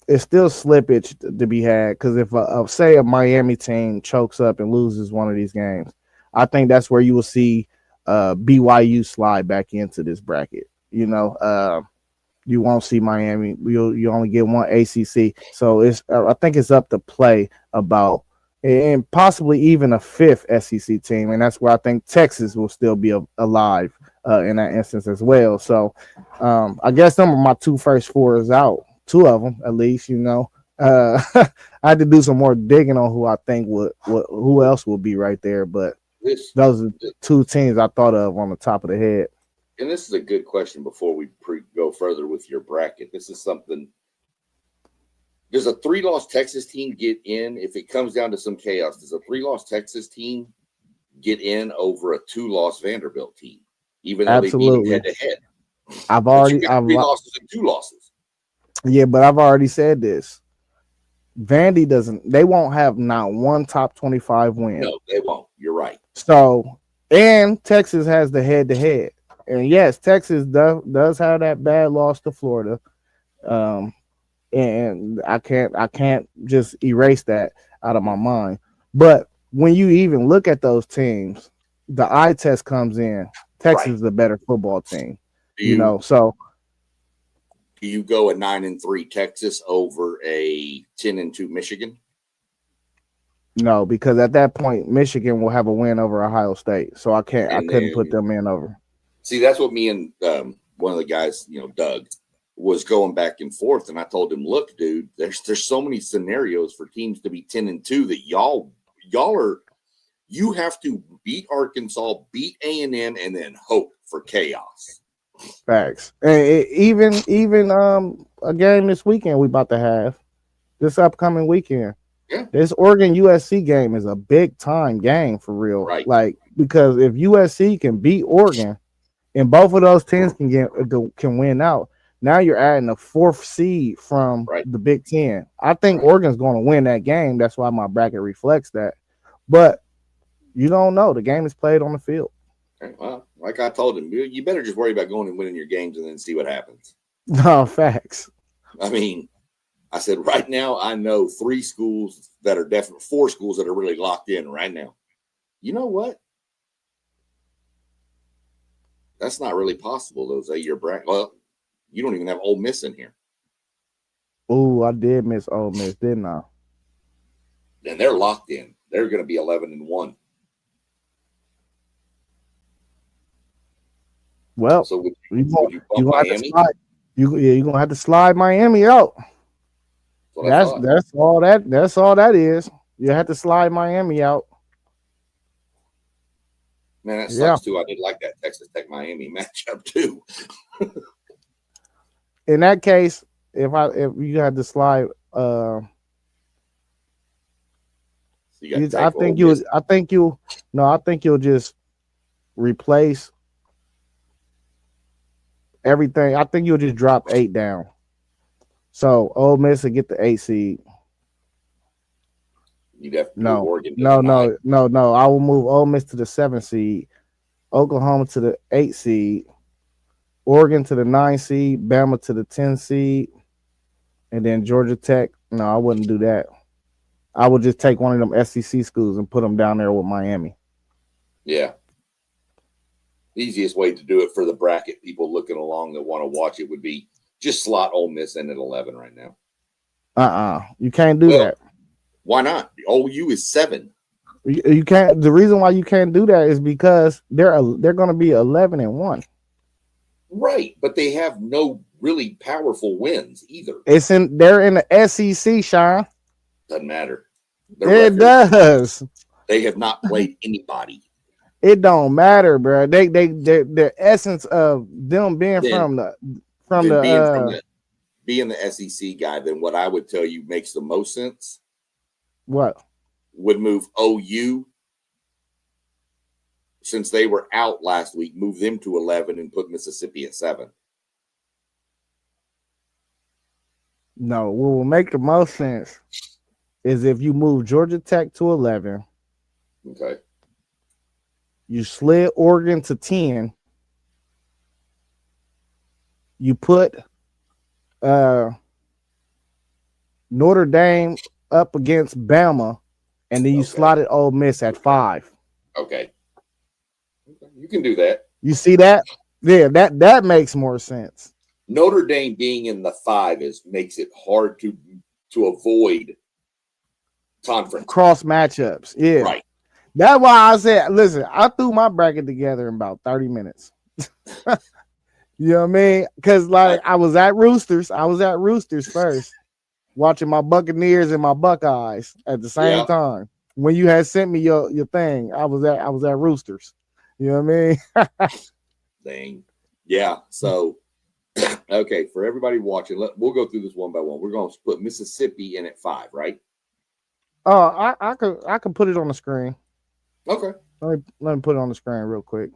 it's still slippage to be had because if say a Miami team chokes up and loses one of these games, I think that's where you will see BYU slide back into this bracket. You won't see Miami. You only get one ACC, so it's I think it's up to play about and possibly even a fifth SEC team, and that's where I think Texas will still be alive in that instance as well. So I guess some of my two first four is out, two of them at least. I had to do some more digging on who I think who else will be right there, but This those are two teams I thought of on the top of the head. and this is a good question before we go further with your bracket. This is something. Does a 3-loss Texas team get in if it comes down to some chaos? Does a 3-loss Texas team get in over a 2-loss Vanderbilt team, even though they beat them Absolutely. head to head? I've But you already, got 3 losses and 2 losses. yeah, but I've already said this. Vandy doesn't. They won't have not one top 25 win. No, they won't. You're right. So, and Texas has the head to head, and yes, Texas does have that bad loss to Florida. Um, and I can't just erase that out of my mind. But when you even look at those teams, the eye test comes in. Texas Right. is a better football team. Do So you go a 9-3 Texas over a 10-2 Michigan? no, because at that point Michigan will have a win over Ohio State. So I couldn't put them in over. See, that's what me and one of the guys, Doug, was going back and forth, and I told him, "Look, dude, there's so many scenarios for teams to be 10-2 that you have to beat Arkansas, beat A&M, and then hope for chaos." Facts. And even a game this weekend we about to have this upcoming weekend. Yeah. This Oregon USC game is a big time game for real. Right. Like because if USC can beat Oregon and both of those teams can win out, now you're adding a fourth seed from the Big Ten. I think Oregon's going to win that game. That's why my bracket reflects that. But you don't know. The game is played on the field. Okay, well, like I told him, you better just worry about going and winning your games and then see what happens. No, facts. I mean, I said right now I know 3 schools that are definitely 4 schools that are really locked in right now. You know what? That's not really possible, though, Zay. Your bracket. Well, you don't even have Ole Miss in here. Oh, I did miss Ole Miss, didn't I? And they're locked in. They're going to be 11-1. Well, so would you bump Miami? You're gonna have to slide Miami out. That's all that is. You have to slide Miami out. Man, that sucks too. I did like that Texas Tech Miami matchup too. In that case, if you had to slide, I think you'll just replace everything. I think you'll just drop 8 down. So Ole Miss will get the 8 seed. You'd have to no. Oregon. No. I will move Ole Miss to the 7 seed, Oklahoma to the 8 seed, Oregon to the 9 seed, Bama to the 10 seed, and then Georgia Tech. No, I wouldn't do that. I would just take one of them SEC schools and put them down there with Miami. Yeah. Easiest way to do it for the bracket people looking along that want to watch it would be just slot Ole Miss in at 11 right now. You can't do that. Why not? OU is 7. You can't. The reason why you can't do that is because they're going to be 11-1. Right, but they have no really powerful wins either. They're in the SEC, Sean. Doesn't matter. It does. They have not played anybody. It don't matter, bro. The essence of them being being the SEC guy, then what I would tell you makes the most sense. What? Would move OU, since they were out last week, move them to 11 and put Mississippi at 7. No, what will make the most sense is if you move Georgia Tech to 11. Okay. You slid Oregon to 10. You put Notre Dame up against Bama, and then you Okay. slotted Ole Miss at 5. Okay. You can do that. You see that? Yeah, that makes more sense. Notre Dame being in the 5 makes it hard to avoid conference Cross matchups. Yeah. Right. That's why I said, listen, I threw my bracket together in about 30 minutes. You know what I mean? Because like I was at Roosters first, watching my Buccaneers and my Buckeyes at the same time. When you had sent me your thing, I was at Roosters. You know what I mean? Dang. Yeah. So okay, for everybody watching, we'll go through this one by one. We're going to put Mississippi in at 5, right? Oh, I could put it on the screen. Okay. Let me put it on the screen real quick.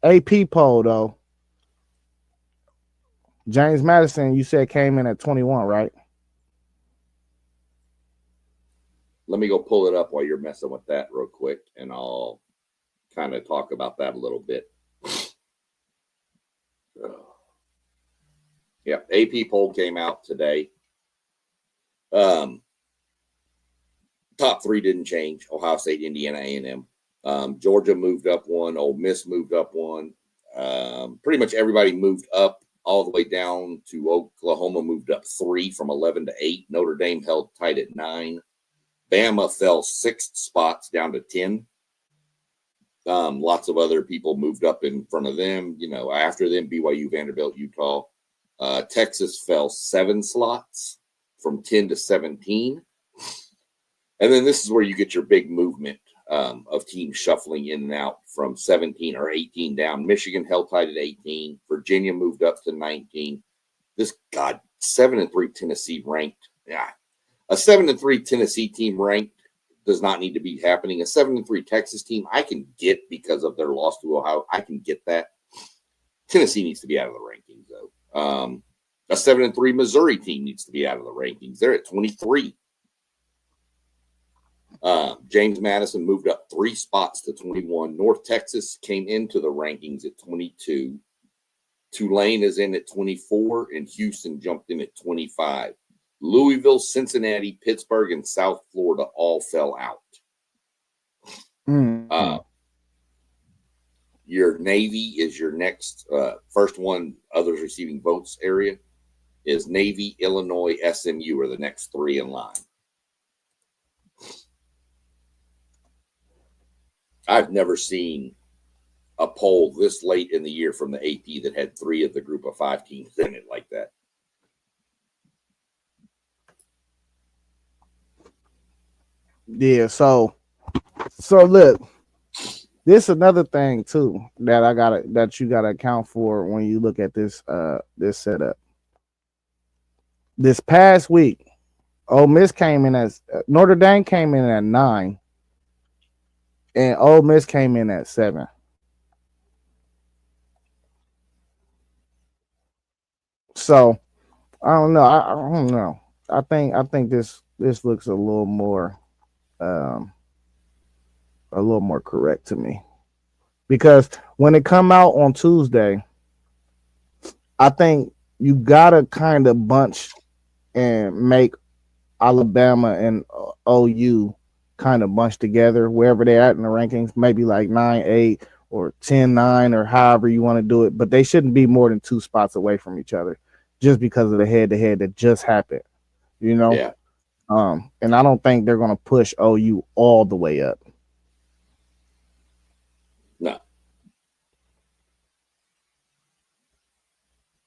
AP poll though. James Madison, you said came in at 21, right? Let me go pull it up while you're messing with that real quick, and I'll kind of talk about that a little bit. Yeah, AP poll came out today. Top 3 didn't change. Ohio State, Indiana, A&M. Georgia moved up 1. Ole Miss moved up 1. Pretty much everybody moved up all the way down to Oklahoma moved up 3 from 11 to 8. Notre Dame held tight at 9. Bama fell 6 spots down to 10. Lots of other people moved up in front of them. After them, BYU, Vanderbilt, Utah. Texas fell 7 slots from 10 to 17. And then this is where you get your big movement of teams shuffling in and out from 17 or 18 down. Michigan held tight at 18. Virginia moved up to 19. 7-3 Tennessee ranked. Yeah. A 7-3 Tennessee team ranked does not need to be happening. A 7-3 Texas team, I can get because of their loss to Ohio. I can get that. Tennessee needs to be out of the rankings, though. A 7-3 Missouri team needs to be out of the rankings. They're at 23. James Madison moved up 3 spots to 21. North Texas came into the rankings at 22. Tulane is in at 24, and Houston jumped in at 25. Louisville, Cincinnati, Pittsburgh, and South Florida all fell out. Your Navy is your next first one. Others receiving votes area is Navy, Illinois, SMU are the next 3 in line. I've never seen a poll this late in the year from the AP that had 3 of the group of 5 teams in it like that. Yeah, so look, this is another thing too that you gotta account for when you look at this this setup. This past week, Ole Miss came in as Notre Dame came in at 9, and Ole Miss came in at 7. So I don't know. I don't know. I think this looks a little more correct to me, because when it come out on Tuesday, I think you gotta kind of bunch and make Alabama and OU kind of bunch together wherever they're at in the rankings, maybe like 9-8 or 10-9 or however you want to do it, but they shouldn't be more than 2 spots away from each other just because of the head-to-head that just happened, Yeah. And I don't think they're going to push OU all the way up. No.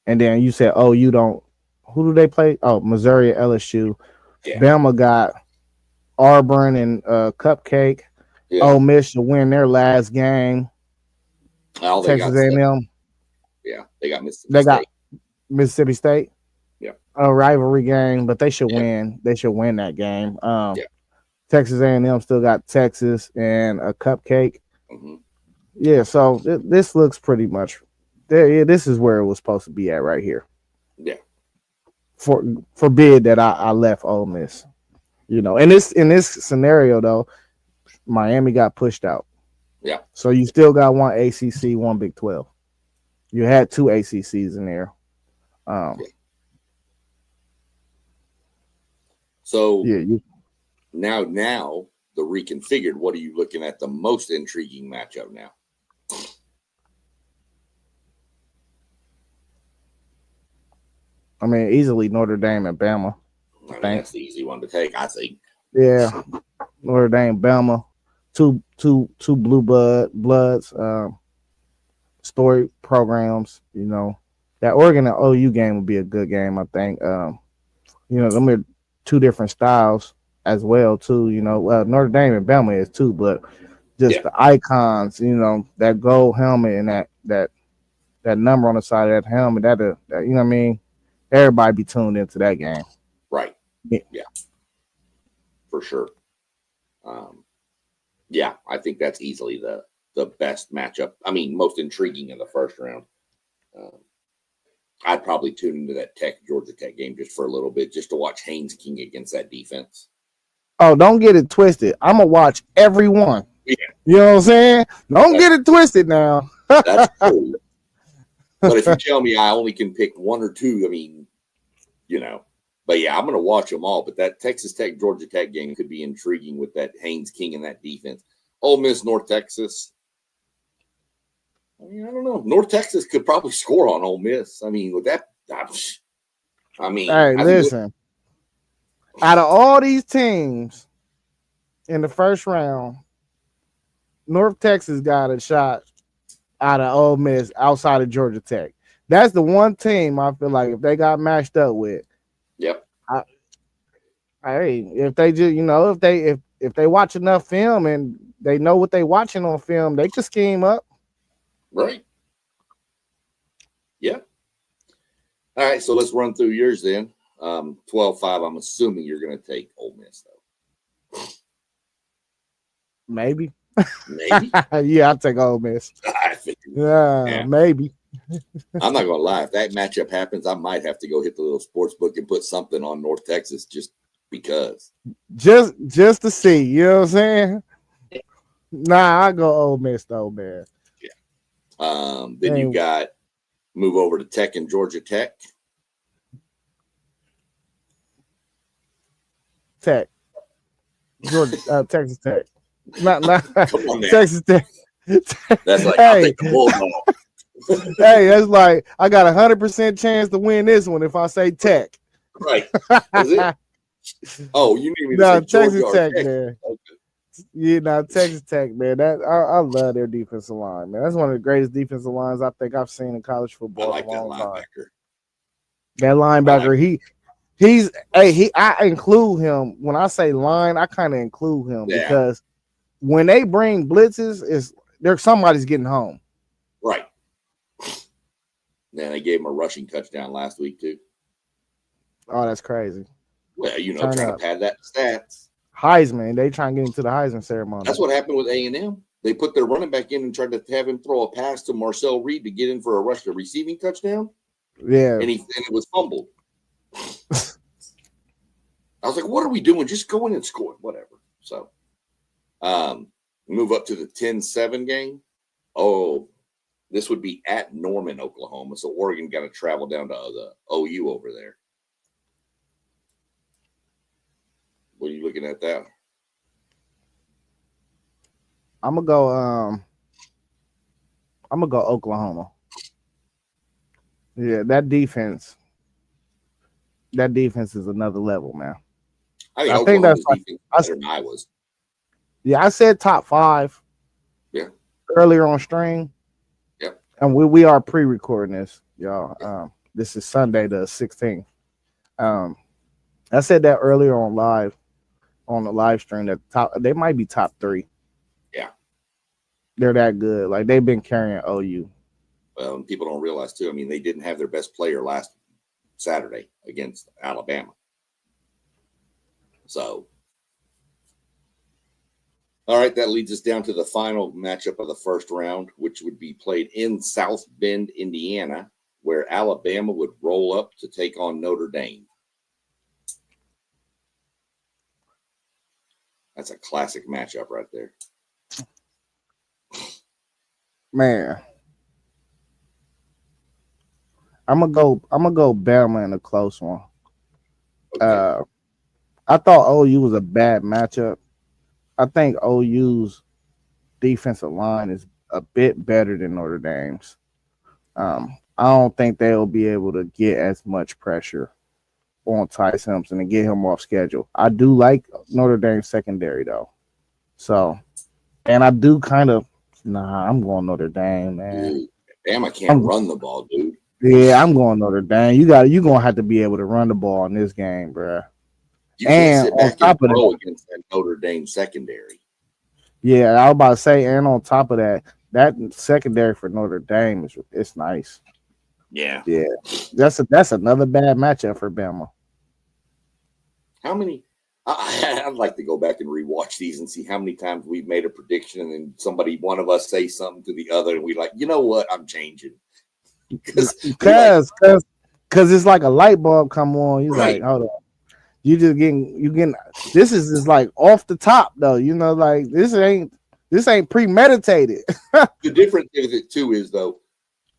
And then you said, you don't. Who do they play? Oh, Missouri, LSU. Yeah. Bama got Auburn and Cupcake. Yeah. Ole Miss should win their last game. Oh, Texas A&M. Yeah, they got Mississippi State. Mississippi State. Yeah. A rivalry game, but they should win. They should win that game. Texas A&M still got Texas and a Cupcake. Mm-hmm. Yeah, so this looks pretty much there. Yeah, this is where it was supposed to be at right here. Yeah. Forbid that I left Ole Miss. In this scenario though, Miami got pushed out. Yeah. So you still got one ACC, one Big 12. You had two ACCs in there. Okay. So Yeah, now the reconfigured. What are you looking at the most intriguing matchup now? I mean, easily Notre Dame and Bama. I I mean, think. that's the easy one to take. I think. Yeah, Notre Dame, Bama, two bloods, story programs. You know, that Oregon and OU game would be a good game. I think. You know, them are two different styles as well too. You know, Notre Dame and Bama is too, but just Yeah. the icons. You know, that gold helmet and that number on the side of that helmet. That you know what I mean. Everybody be tuned into that game. Right. Yeah. Yeah. For sure. Yeah, I think that's easily the best matchup. I mean, most intriguing in the first round. Um, I'd probably tune into that Georgia Tech game just for a little bit, just to watch Haynes King against that defense. Oh, don't get it twisted. I'm gonna watch every one. Yeah, You know what I'm saying? Don't get it twisted now. that's true. But if you tell me I only can pick one or two, I mean, you know. But yeah, I'm going to watch them all. But that Texas Tech Georgia Tech game could be intriguing with that Haynes King and that defense. Ole Miss North Texas. I mean, I don't know. North Texas could probably score on Ole Miss. I mean, with that, I mean, Hey, I think listen. Out of all these teams in the first round, North Texas got a shot out of Ole Miss outside of Georgia Tech. That's the one team I feel like if they got matched up with, yep. hey, if they just if they watch enough film and they know what they watching on film, they could scheme up. Right. Yep. All right, so let's run through yours then. 12-5, I'm assuming you're going to take Ole Miss, though. Maybe. Maybe. Yeah, I'll take Ole Miss. Yeah, maybe. I'm not going to lie. If that matchup happens, I might have to go hit the little sports book and put something on North Texas just because. Just to see, you know what I'm saying? Nah, I go Ole Miss though, man. Yeah. Then you got move over to Tech and Georgia Tech. Tech. Georgia, Texas Tech. Not Come on, Texas Tech. That's like, I'll take the Bulldog. Hey, that's like I got 100% chance to win this one if I say Tech. Right. That's it. Oh, you need me to say Texas Georgia Tech, Tech, man. Okay. Yeah, Texas Tech, man. I love their defensive line, man. That's one of the greatest defensive lines I think I've seen in college football. I like that linebacker. That linebacker, I include him when I say line. I kind of include him because when they bring blitzes, somebody's getting home. Right. Then they gave him a rushing touchdown last week too. Oh, that's crazy. Well, trying to pad that stats. Heisman, they trying to get into the Heisman ceremony. That's what happened with A&M. They put their running back in and tried to have him throw a pass to Marcel Reed to get in for a receiving touchdown. Yeah, and it was fumbled. I was like, "What are we doing? Just go in and score, whatever." So, move up to the 10-7 game. Oh, this would be at Norman, Oklahoma. So Oregon got to travel down to the OU over there. What are you looking at that? I'm gonna go Oklahoma. Yeah, that defense is another level, man. I think that's better than I was. Yeah, I said top 5. Yeah. Earlier on stream. Yeah. And we are pre-recording this, y'all. Yeah. This is Sunday the 16th. I said that earlier on the live stream that they might be top 3. Yeah. They're that good. Like they've been carrying OU. Well, people don't realize too. I mean, they didn't have their best player last Saturday against Alabama. So, all right, that leads us down to the final matchup of the first round, which would be played in South Bend, Indiana, where Alabama would roll up to take on Notre Dame. That's a classic matchup right there. Man, I'm gonna go Bama in a close one. Okay. Uh, I thought OU was a bad matchup. I think OU's defensive line is a bit better than Notre Dame's. I don't think they'll be able to get as much pressure on Ty Simpson and get him off schedule. I do like Notre Dame's secondary though. So, and I do kind of I'm going Notre Dame, man. Dude, Bama can't I'm run the ball, dude. Yeah, I'm going Notre Dame. You gonna have to be able to run the ball in this game, bruh. You can't And sit on back and top of that, throw against that Notre Dame secondary. yeah, I was about to say, and on top of that, that secondary for Notre Dame is it's nice. Yeah. Yeah, that's another bad matchup for Bama. How many? I'd like to go back and rewatch these and see how many times we've made a prediction and then one of us say something to the other, and we like, you know what? I'm changing because we like Cause it's like a light bulb come on. You like, right. hold on, you getting. This is just like off the top though. Like this ain't premeditated. The difference with it too is though,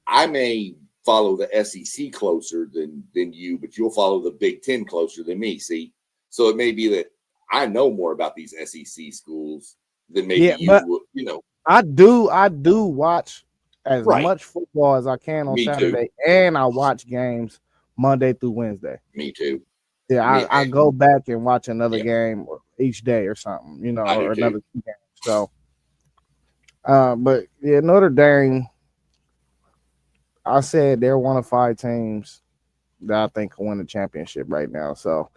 I may follow the SEC closer than you, but you'll follow the Big Ten closer than me. See, so it may be that I know more about these SEC schools than maybe Yeah, you but would. You know, I do watch as right? much football as I can on Me too. Saturday, and I watch games Monday through Wednesday. Me too. Yeah, Me, I go back and watch another yeah, game each day or something, I do or too. another 2 games. So, but yeah, Notre Dame, I said they're one of 5 teams that I think can win the championship right now. So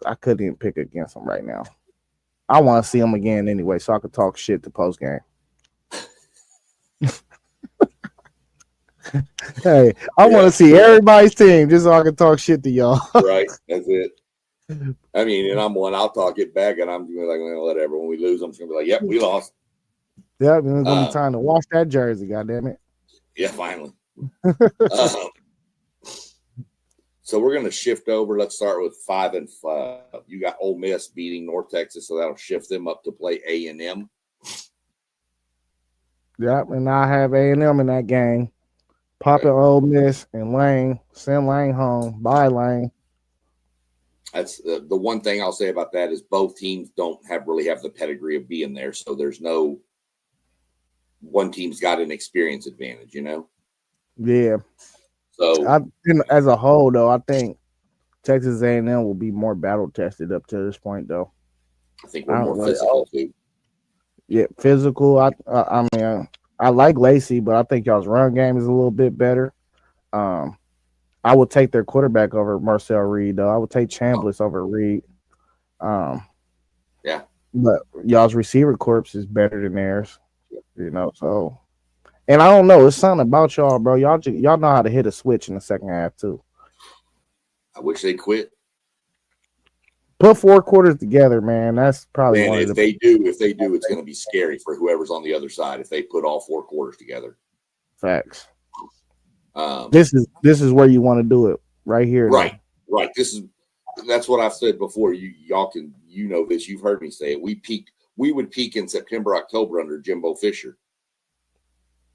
I couldn't even pick against them right now. I want to see them again anyway, so I could talk shit to post game. Hey, I want Yeah, to see everybody's team just so I can talk shit to y'all. right. That's it. I mean, and I'm one. I'll talk it back, and I'm gonna be like, well, whatever. When we lose, I'm just gonna be like, yep, we lost. Yeah, it's gonna be Um, time to wash that jersey. God damn it! yeah, finally. Um, So we're going to shift over. Let's start with 5-5. You got Ole Miss beating North Texas, so that'll shift them up to play A&M. Yep, and I have A&M in that game. Popping Okay. Ole Miss and Lane, send Lane home. Bye, Lane. That's the one thing I'll say about that is both teams don't really have the pedigree of being there, so there's no one team's got an experience advantage, you know. Yeah, So as a whole though, I think Texas A&M will be more battle tested up to this point though. I think we're I more don't really. physical too. Yeah, physical. I mean, I like Lacey, but I think y'all's run game is a little bit better. Um, I would take their quarterback over Marcel Reed though. I would take Oh, Chambliss over Reed. Um, yeah. but y'all's receiver corps is better than theirs. So and I don't know, it's something about y'all, bro. Y'all know how to hit a switch in the second half too. I wish they quit. Put 4 quarters together, man. That's probably And one of if the they do, it's going to be scary for whoever's on the other side if they put all 4 quarters together. facts. Um, This is where you want to do it right here, right, though. right. That's what I've said before. Y'all can this. You've heard me say it. We would peak in September, October under Jimbo Fisher.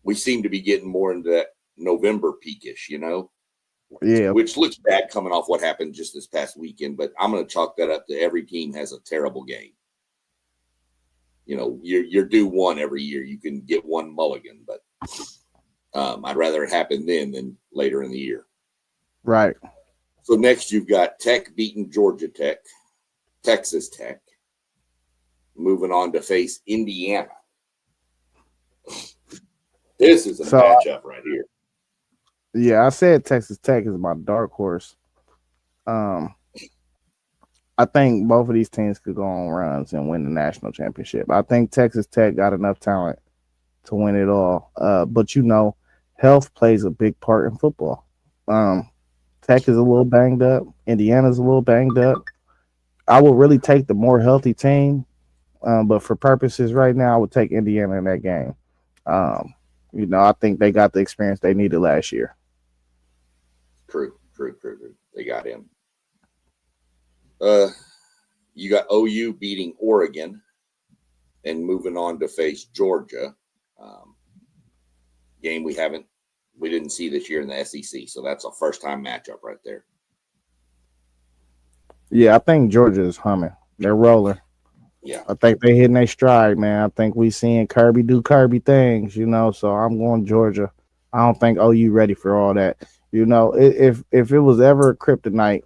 We seem to be getting more into that November peakish, Yeah, which looks bad coming off what happened just this past weekend. But I'm going to chalk that up to every team has a terrible game. You're due one every year. You can get one mulligan, but I'd rather it happen then than later in the year. right. So next you've got Tech beating Georgia Tech, Texas Tech, moving on to face Indiana. This is a So matchup right here. yeah, I said Texas Tech is my dark horse. Um, I think both of these teams could go on runs and win the national championship. I think Texas Tech got enough talent to win it all. But health plays a big part in football. Tech is a little banged up. Indiana's a little banged up. I would really take the more healthy team, but for purposes right now, I would take Indiana in that game. I think they got the experience they needed last year. True. They got him. You got OU beating Oregon and moving on to face Georgia. game we didn't see this year in the SEC. So that's a first time matchup right there. Yeah, I think Georgia is humming. They're rolling. Yeah. I think they hitting their stride, man. I think we seeing Kirby do Kirby things, So I'm going Georgia. I don't think OU ready for all that. If it was ever a kryptonite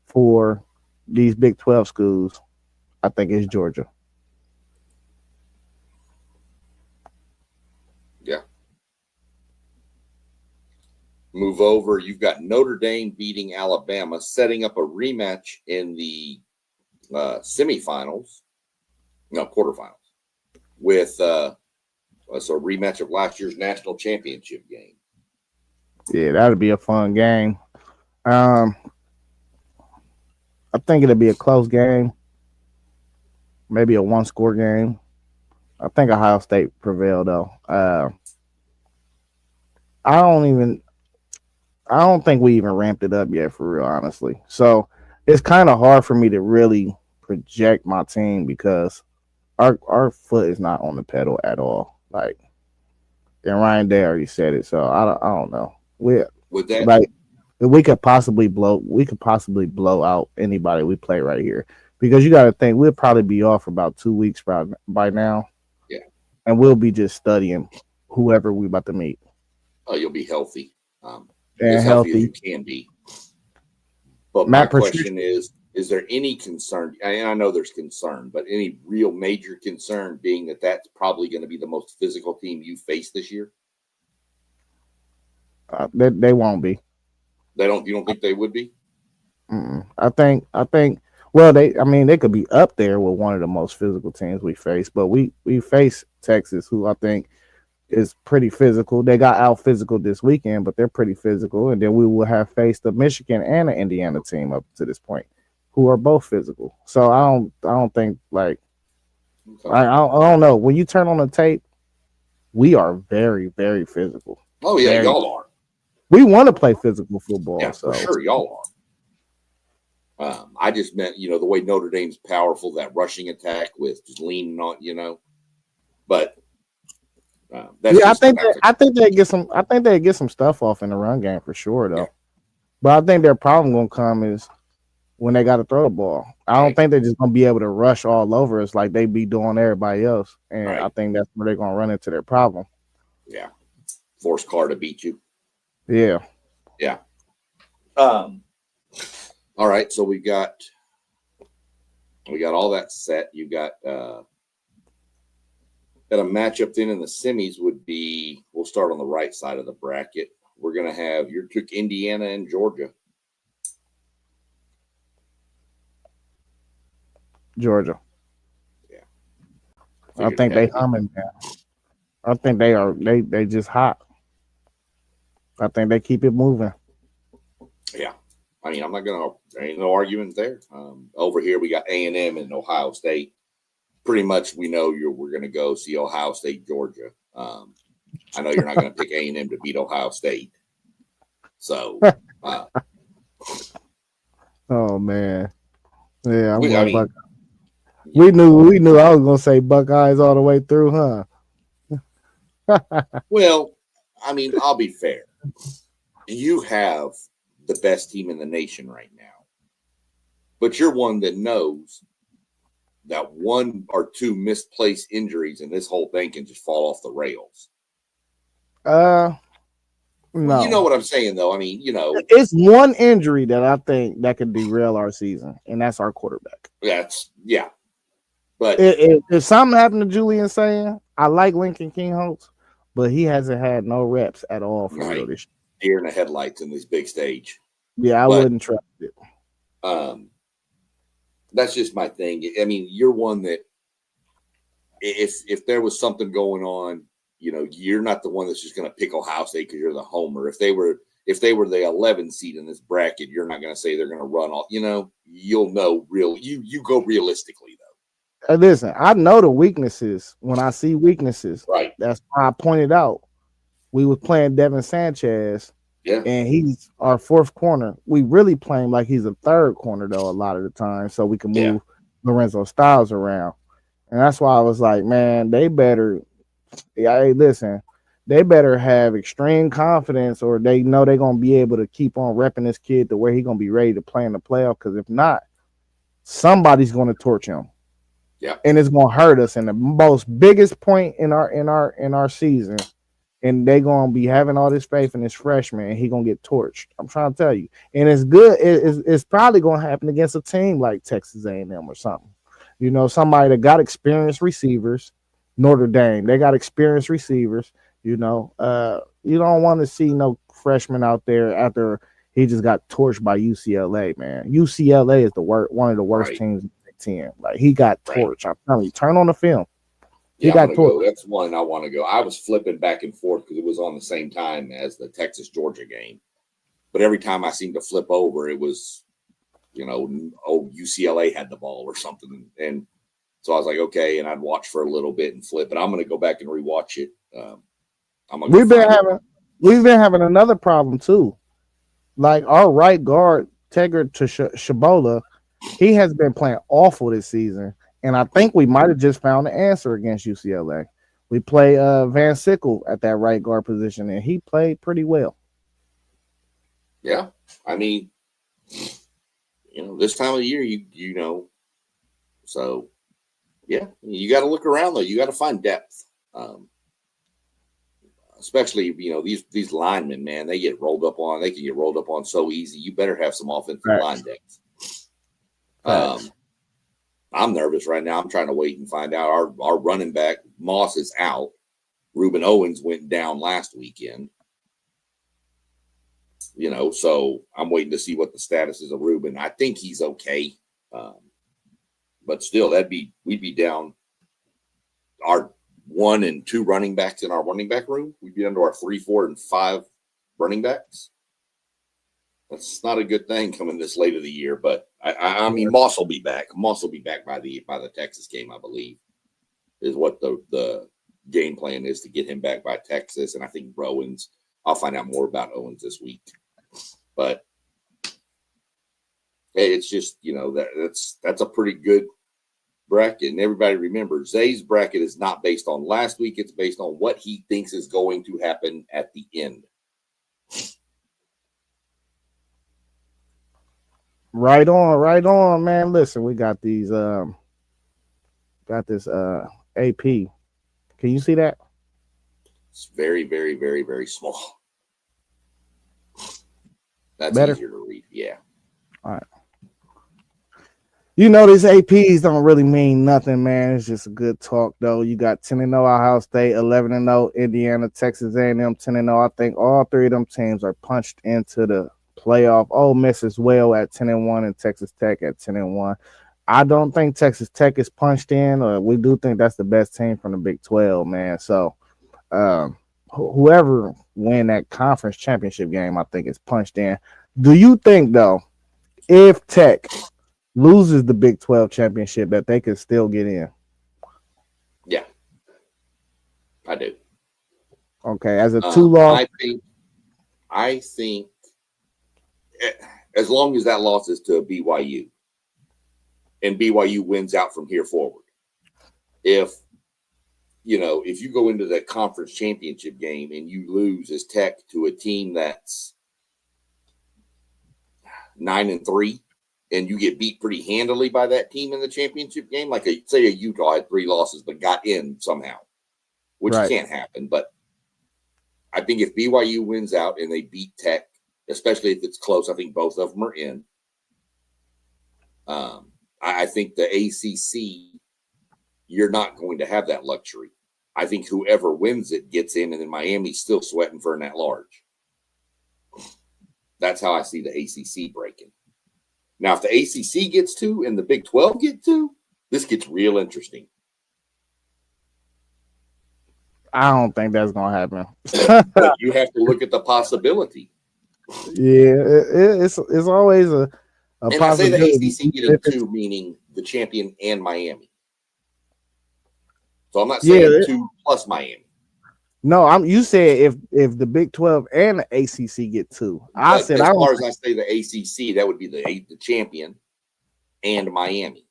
for these Big 12 schools, I think it's Georgia. Yeah. Move over. You've got Notre Dame beating Alabama, setting up a rematch in the quarterfinals, with a rematch of last year's national championship game. Yeah, that'd be a fun game. I think it'll be a close game, maybe a one-score game. I think Ohio State prevailed though. I don't think we even ramped it up yet, for real, honestly. So it's kind of hard for me to really project my team because our foot is not on the pedal at all. Like, and Ryan Day already said it, so I don't know. We could possibly blow out anybody we play right here, because you got to think we'll probably be off for about 2 weeks by now. Yeah, and we'll be just studying whoever we about to meet. Oh, you'll be healthy, and as healthy as you can be. But my question is there any concern? I know there's concern, but any real major concern being that that's probably going to be the most physical team you face this year? They won't be. You don't think they would be? I think. Well, they could be up there with one of the most physical teams we face, but we face Texas, who I think is pretty physical. They got out physical this weekend, but they're pretty physical. And then we will have faced the Michigan and the Indiana team up to this point, who are both physical. So I don't think I don't know. When you turn on the tape, we are very, very physical. Oh yeah, y'all are. We want to play physical football. Yeah, so. For sure, y'all are. I just meant, the way Notre Dame's powerful, that rushing attack with just leaning on, but I think they get some stuff off in the run game for sure though. Yeah. But I think their problem gonna come is when they got to throw the ball. I don't think they're just gonna be able to rush all over us like they be doing everybody else, and I think that's where they're gonna run into their problem. Yeah, force Carr to beat you. Yeah. All right, so we got all that set. You got a matchup then in the semis would be. We'll start on the right side of the bracket. We're gonna have you took Indiana and Georgia. Georgia. Yeah. I think they humming now. I think they are. They just hot. I think they keep it moving. Yeah. I mean, there ain't no argument there. Over here, we got A&M and Ohio State. Pretty much, we know we're going to go see Ohio State, Georgia. I know you're not going to pick A&M to beat Ohio State. So, oh man, yeah, we knew I was going to say Buckeyes all the way through, huh? Well, I mean, I'll be fair. You have the best team in the nation right now, but you're one that knows that one or two misplaced injuries and this whole thing can just fall off the rails. No. Well, you know what I'm saying, though. I mean, it's one injury that I think that could derail our season, and that's our quarterback. But if something happened to Julian Zaiah, I like Lincoln Kingholtz, but he hasn't had no reps at all for real this year. Deer in the headlights in this big stage. Yeah, I wouldn't trust it. That's just my thing. I mean, you're one that if there was something going on, you're not the one that's just going to pick Ohio State because you're the homer. If they were the 11 seed in this bracket, you're not going to say they're going to run all. You'll know you go realistically though. Listen, I know the weaknesses when I see weaknesses. Right. That's why I pointed out. We was playing Devin Sanchez, and he's our fourth corner. We really play him like he's a third corner, though, a lot of the time, so we can move Lorenzo Styles around. And that's why I was like, man, they better. Hey, listen, they better have extreme confidence, or they know they're gonna be able to keep on repping this kid to where he's gonna be ready to play in the playoff. Because if not, somebody's gonna torch him, Yeah. and it's gonna hurt us in the most biggest point in our season. And they gonna be having all this faith in this freshman, and he gonna get torched. I'm trying to tell you, and it's good. It's probably gonna happen against a team like Texas A&M or something. You know, somebody that got experienced receivers. Notre Dame, they got experienced receivers. You don't want to see no freshman out there after he just got torched by UCLA. Man, UCLA is one of the worst Right. teams in the Big Ten. Like he got Right. torched. I'm telling you, turn on the film. He Yeah, I'm got gonna go. torched. That's one I want to go. I was flipping back and forth because it was on the same time as the Texas Georgia game. But every time I seemed to flip over, it was, UCLA had the ball or something. And so I was like, okay, and I'd watch for a little bit and flip. But I'm gonna go back and rewatch it. I'm gonna go We've been find it. having we've been having another problem too. Like our right guard, Tegert to Shabola, he has been playing awful this season. And I think we might have just found the answer against UCLA. We play Van Sickle at that right guard position, and he played pretty well. Yeah, I mean, this time of the year, so yeah, you got to look around though. You got to find depth, especially these linemen, man. They can get rolled up on so easy. You better have some offensive line depth. I'm nervous right now. I'm trying to wait and find out. Our running back Moss is out. Reuben Owens went down last weekend. So I'm waiting to see what the status is of Reuben. I think he's okay, but still, we'd be down our 1 and 2 running backs in our running back room. We'd be under our 3, 4, and 5 running backs. That's not a good thing coming this late of the year, but I mean, Moss will be back. Moss will be back by the Texas game, I believe, is what the game plan is, to get him back by Texas. And I think Owens, I'll find out more about Owens this week. But hey, it's just, that's a pretty good bracket. And everybody remember, Zay's bracket is not based on last week. It's based on what he thinks is going to happen at the end. Right on, man. Listen, we got this AP. Can you see that? It's very, very, very, very small. That's better? Easier to read. Yeah. All right. These APs don't really mean nothing, man. It's just a good talk, though. You got 10-0 Ohio State, 11-0 Indiana, Texas A&M, 10-0. I think all 3 of them teams are punched into the playoff. Ole Miss as well at 10-1, and Texas Tech at 10-1. I don't think Texas Tech is punched in, or we do think that's the best team from the Big 12, man. So whoever win that conference championship game, I think is punched in. Do you think, though, if Tech loses the Big 12 championship, that they could still get in? Yeah, I do. Okay, as a 2-loss, I think as long as that loss is to BYU and BYU wins out from here forward, if you go into that conference championship game and you lose as Tech to a team that's 9-3, and you get beat pretty handily by that team in the championship game, like say a Utah had 3 losses but got in somehow, which can't happen. But I think if BYU wins out and they beat Tech, especially if it's close, I think both of them are in. I think the ACC, you're not going to have that luxury. I think whoever wins it gets in, and then Miami's still sweating for an at-large. That's how I see the ACC breaking. Now, if the ACC gets 2 and the Big 12 get 2, this gets real interesting. I don't think that's going to happen. But you have to look at the possibility. Yeah, it's always a and possibility. I say the ACC getting 2, meaning the champion and Miami. So I'm not saying 2 plus Miami. No, you said if the Big 12 and the ACC get 2. I said as far as I say the ACC, that would be the champion and Miami.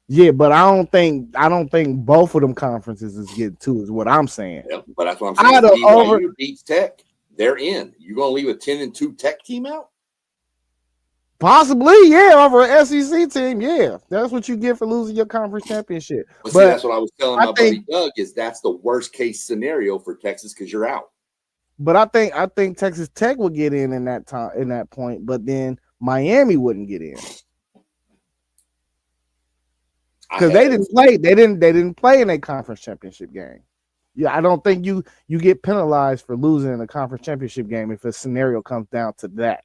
Yeah, but I don't think both of them conferences is getting to is what I'm saying. Yeah, but that's what I'm saying. Out If of over BYU beats Tech, they're in. You're going to leave a 10-2 Tech team out? possibly, yeah, over an SEC team, yeah. That's what you get for losing your conference championship. But see, But that's what I was telling I my think buddy Doug is that's the worst case scenario for Texas because you're out. I think Texas Tech would get in that time in that point, but then Miami wouldn't get in I because they have didn't play. They didn't play in a conference championship game. Yeah, I don't think you get penalized for losing in a conference championship game if a scenario comes down to that.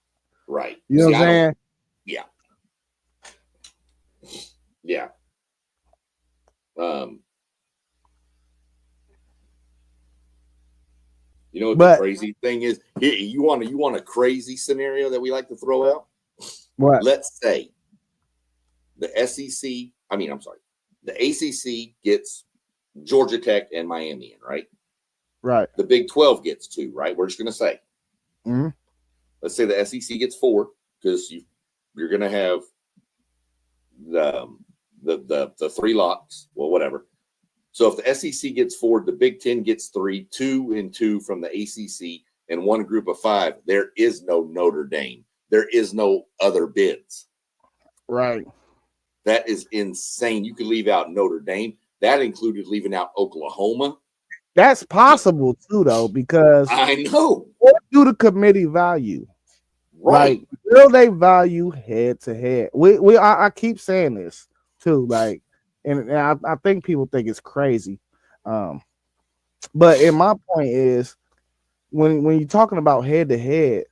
right. You know See, what I'm I don't. saying? Yeah, yeah. Um, you know what the But crazy thing is? Here, you want a crazy scenario that we like to throw out? what? Let's say the SEC. I mean, I'm sorry, the ACC gets Georgia Tech and Miami in, right? Right. The Big 12 gets 2, right? We're just going to say. Mm-hmm. Let's say the SEC gets 4 because you're going to have the 3 locks, well, whatever. So if the SEC gets 4, the Big 10 gets 3, 2 and 2 from the ACC, and one group of 5. There is no Notre Dame. There is no other bids. Right. That is insane. You could leave out Notre Dame. That included leaving out Oklahoma. That's possible too, though, because I know. what do the committee value? Right. Like, will they value head to head? I keep saying this too, like, and I think people think it's crazy. But in my point is when you're talking about head to head,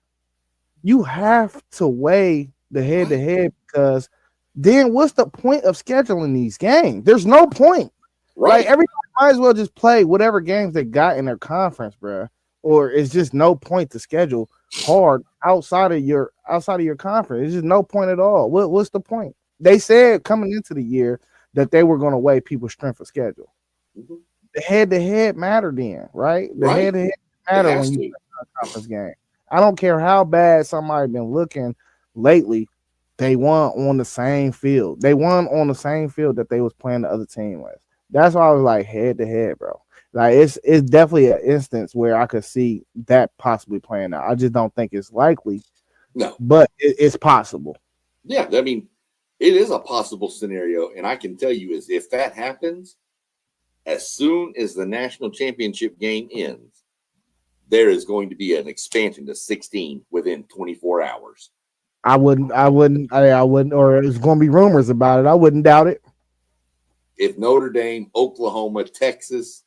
you have to weigh the head to head because then what's the point of scheduling these games? There's no point. Like Right. everybody might as well just play whatever games they got in their conference, bro. Or it's just no point to schedule hard outside of your conference. It's just no point at all. What's the point? They said coming into the year that they were going to weigh people's strength of schedule. Mm-hmm. The head to head matter then, right? The Right. head to head It matter has when you to. play a conference game. I don't care how bad somebody been looking lately. They won on the same field. They won on the same field that they was playing the other team with. That's why I was like head to head, bro. Like it's definitely an instance where I could see that possibly playing out. I just don't think it's likely, No. but it's possible. Yeah. I mean, it is a possible scenario. And I can tell you is if that happens, as soon as the national championship game ends, there is going to be an expansion to 16 within 24 hours. I wouldn't, or there's going to be rumors about it. I wouldn't doubt it. If Notre Dame, Oklahoma, Texas,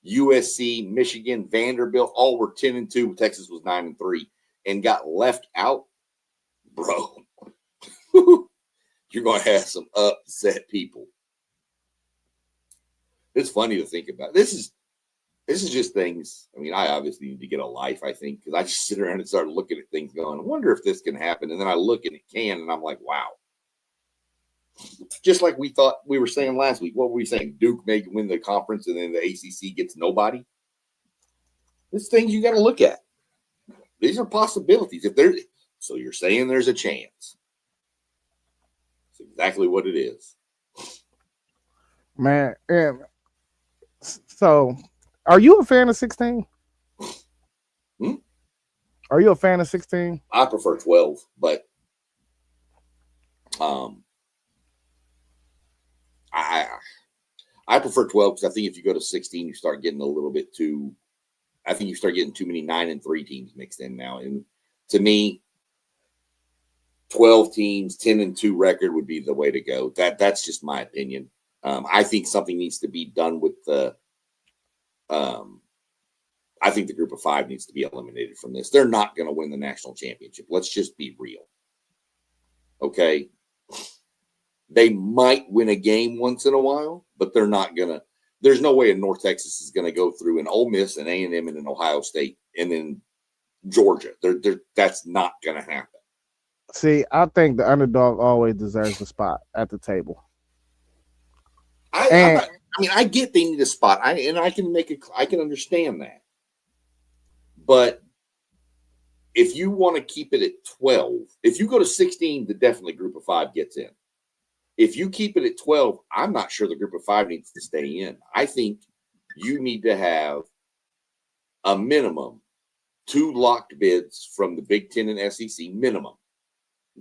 USC, Michigan, Vanderbilt all were 10-2, Texas was 9-3, and got left out, bro, you're going to have some upset people. It's funny to think about. This is just things. I mean, I obviously need to get a life, I think, because I just sit around and start looking at things going, I wonder if this can happen. And then I look and it can, and I'm like, wow. Just like we thought we were saying last week. What were we saying? Duke may win the conference and then the ACC gets nobody. It's things you got to look at. These are possibilities. So you're saying there's a chance. It's exactly what it is. Man, and so are you a fan of 16? Hmm? Are you a fan of 16? I prefer 12, but I prefer 12 because I think if you go to 16, you start getting a little bit too. I think you start getting too many 9-3 teams mixed in now. And to me, 12 teams, 10-2 record would be the way to go. That's just my opinion. I think something needs to be done with the. I think the group of 5 needs to be eliminated from this. They're not going to win the national championship. Let's just be real. Okay. They might win a game once in a while, but they're not going to. There's no way in North Texas is going to go through an Ole Miss, an A&M, and an Ohio State, and then Georgia. That's not going to happen. See, I think the underdog always deserves a spot at the table. I get they need a spot, I can understand that. But if you want to keep it at 12, if you go to 16, the definitely group of 5 gets in. if you keep it at 12, I'm not sure the group of 5 needs to stay in. I think you need to have a minimum 2 locked bids from the Big Ten and SEC minimum.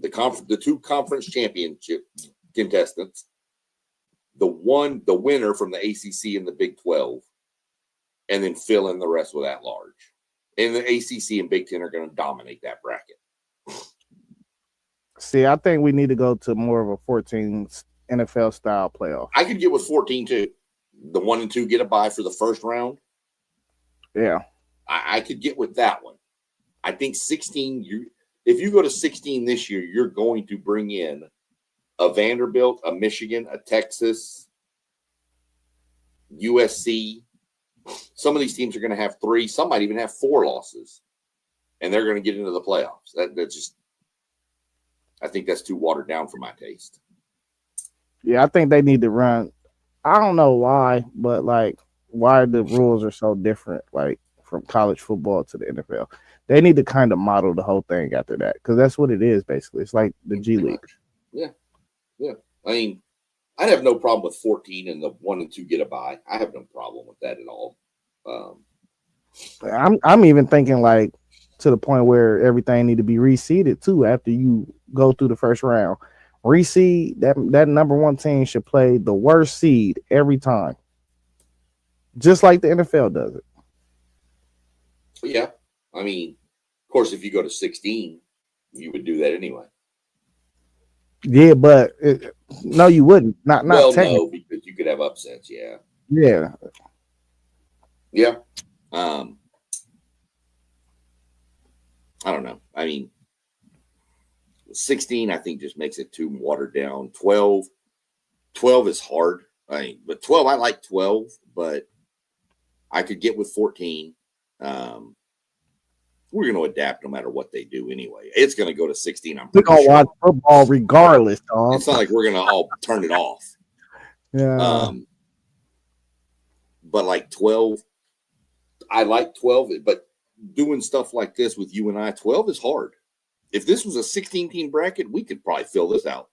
The 2 conference championship contestants, the winner from the ACC and the Big 12, and then fill in the rest with at large. And the ACC and Big Ten are going to dominate that bracket. See, I think we need to go to more of a 14 NFL style playoff. I could get with 14 too. The 1 and 2 get a bye for the first round. Yeah, I could get with that one. I think 16. If you go to 16 this year, you're going to bring in a Vanderbilt, a Michigan, a Texas, USC. Some of these teams are going to have 3. Some might even have 4 losses, and they're going to get into the playoffs. That's just. I think that's too watered down for my taste. Yeah, I think they need to run. I don't know why, but like why the rules are so different, like from college football to the NFL. They need to kind of model the whole thing after that, because that's what it is basically. It's like the G League. Yeah. I mean, I'd have no problem with 14 and the 1 and 2 get a bye. I have no problem with that at all. I'm even thinking like to the point where everything need to be reseeded too after you go through the first round. Reseed, that number 1 team should play the worst seed every time, just like the NFL does it. Yeah, I mean, of course, if you go to 16, you would do that anyway. Yeah, but no, you wouldn't. Not well, technically. No, because you could have upsets. Yeah. I don't know. I mean, 16, I think, just makes it too watered down. 12 is hard. But 12, I like 12, but I could get with 14. We're going to adapt no matter what they do anyway. It's going to go to 16. We're going to watch football regardless, dog. It's not like we're going to all turn it off. Yeah. But like 12, I like 12, but doing stuff like this with you and I, 12 is hard. If this was a 16-team bracket, we could probably fill this out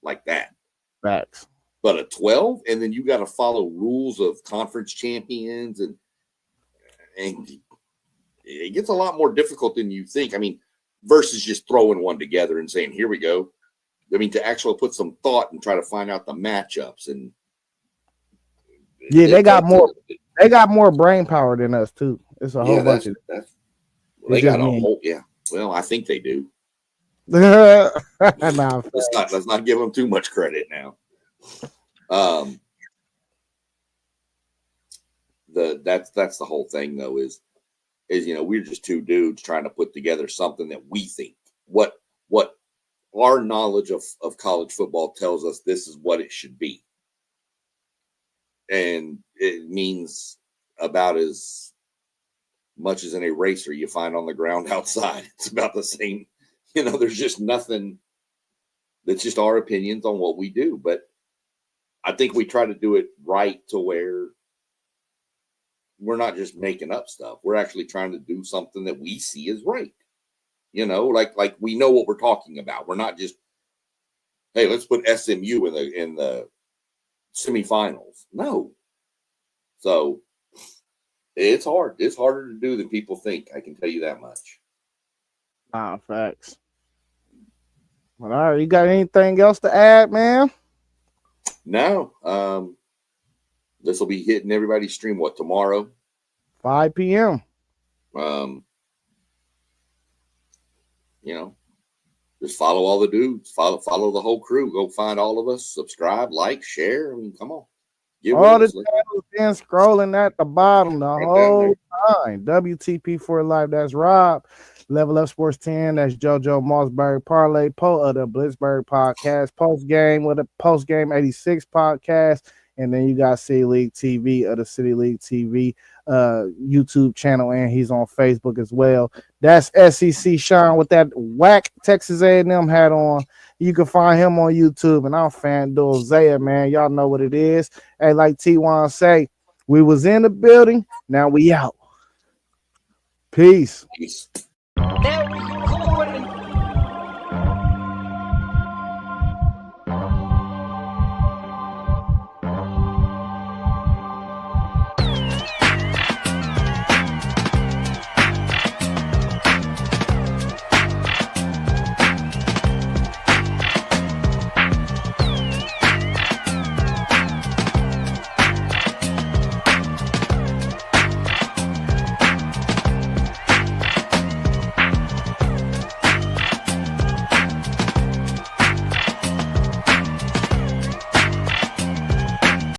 like that. Facts. But a 12, and then you got to follow rules of conference champions, and it gets a lot more difficult than you think. I mean, versus just throwing one together and saying, here we go. I mean, to actually put some thought and try to find out the matchups. And yeah, they got more brain power than us too. It's a whole bunch of they got a whole well, I think they do. Nah, let's not give them too much credit now. That's the whole thing though, is we're just 2 dudes trying to put together something that we think what our knowledge of college football tells us this is what it should be. And it means about as much as an eraser you find on the ground outside. It's about the same. There's just nothing. That's just our opinions on what we do. But I think we try to do it right to where we're not just making up stuff. We're actually trying to do something that we see as right. Like we know what we're talking about. We're not just, hey, let's put SMU in the semifinals. No. So it's hard. It's harder to do than people think. I can tell you that much. Facts. All right, you got anything else to add, man? No. This will be hitting everybody's stream tomorrow? 5 p.m. Just follow all the dudes. Follow the whole crew. Go find all of us. Subscribe, like, share. I mean, come on. All the channels been scrolling at the bottom the whole time. WTP for Life. That's Rob. Level Up Sports 10. That's JoJo Mossberg Parlay. Poe of the Blitzberg podcast. Post game with a Post Game 86 podcast. And then you got City League TV of the City League TV YouTube channel, and he's on Facebook as well. That's SEC Sean with that whack Texas A&M hat on. You can find him on YouTube, and I'm FanDuel Zaiah, man. Y'all know what it is. Hey, like T1 say, we was in the building, now we out. Peace. There we go.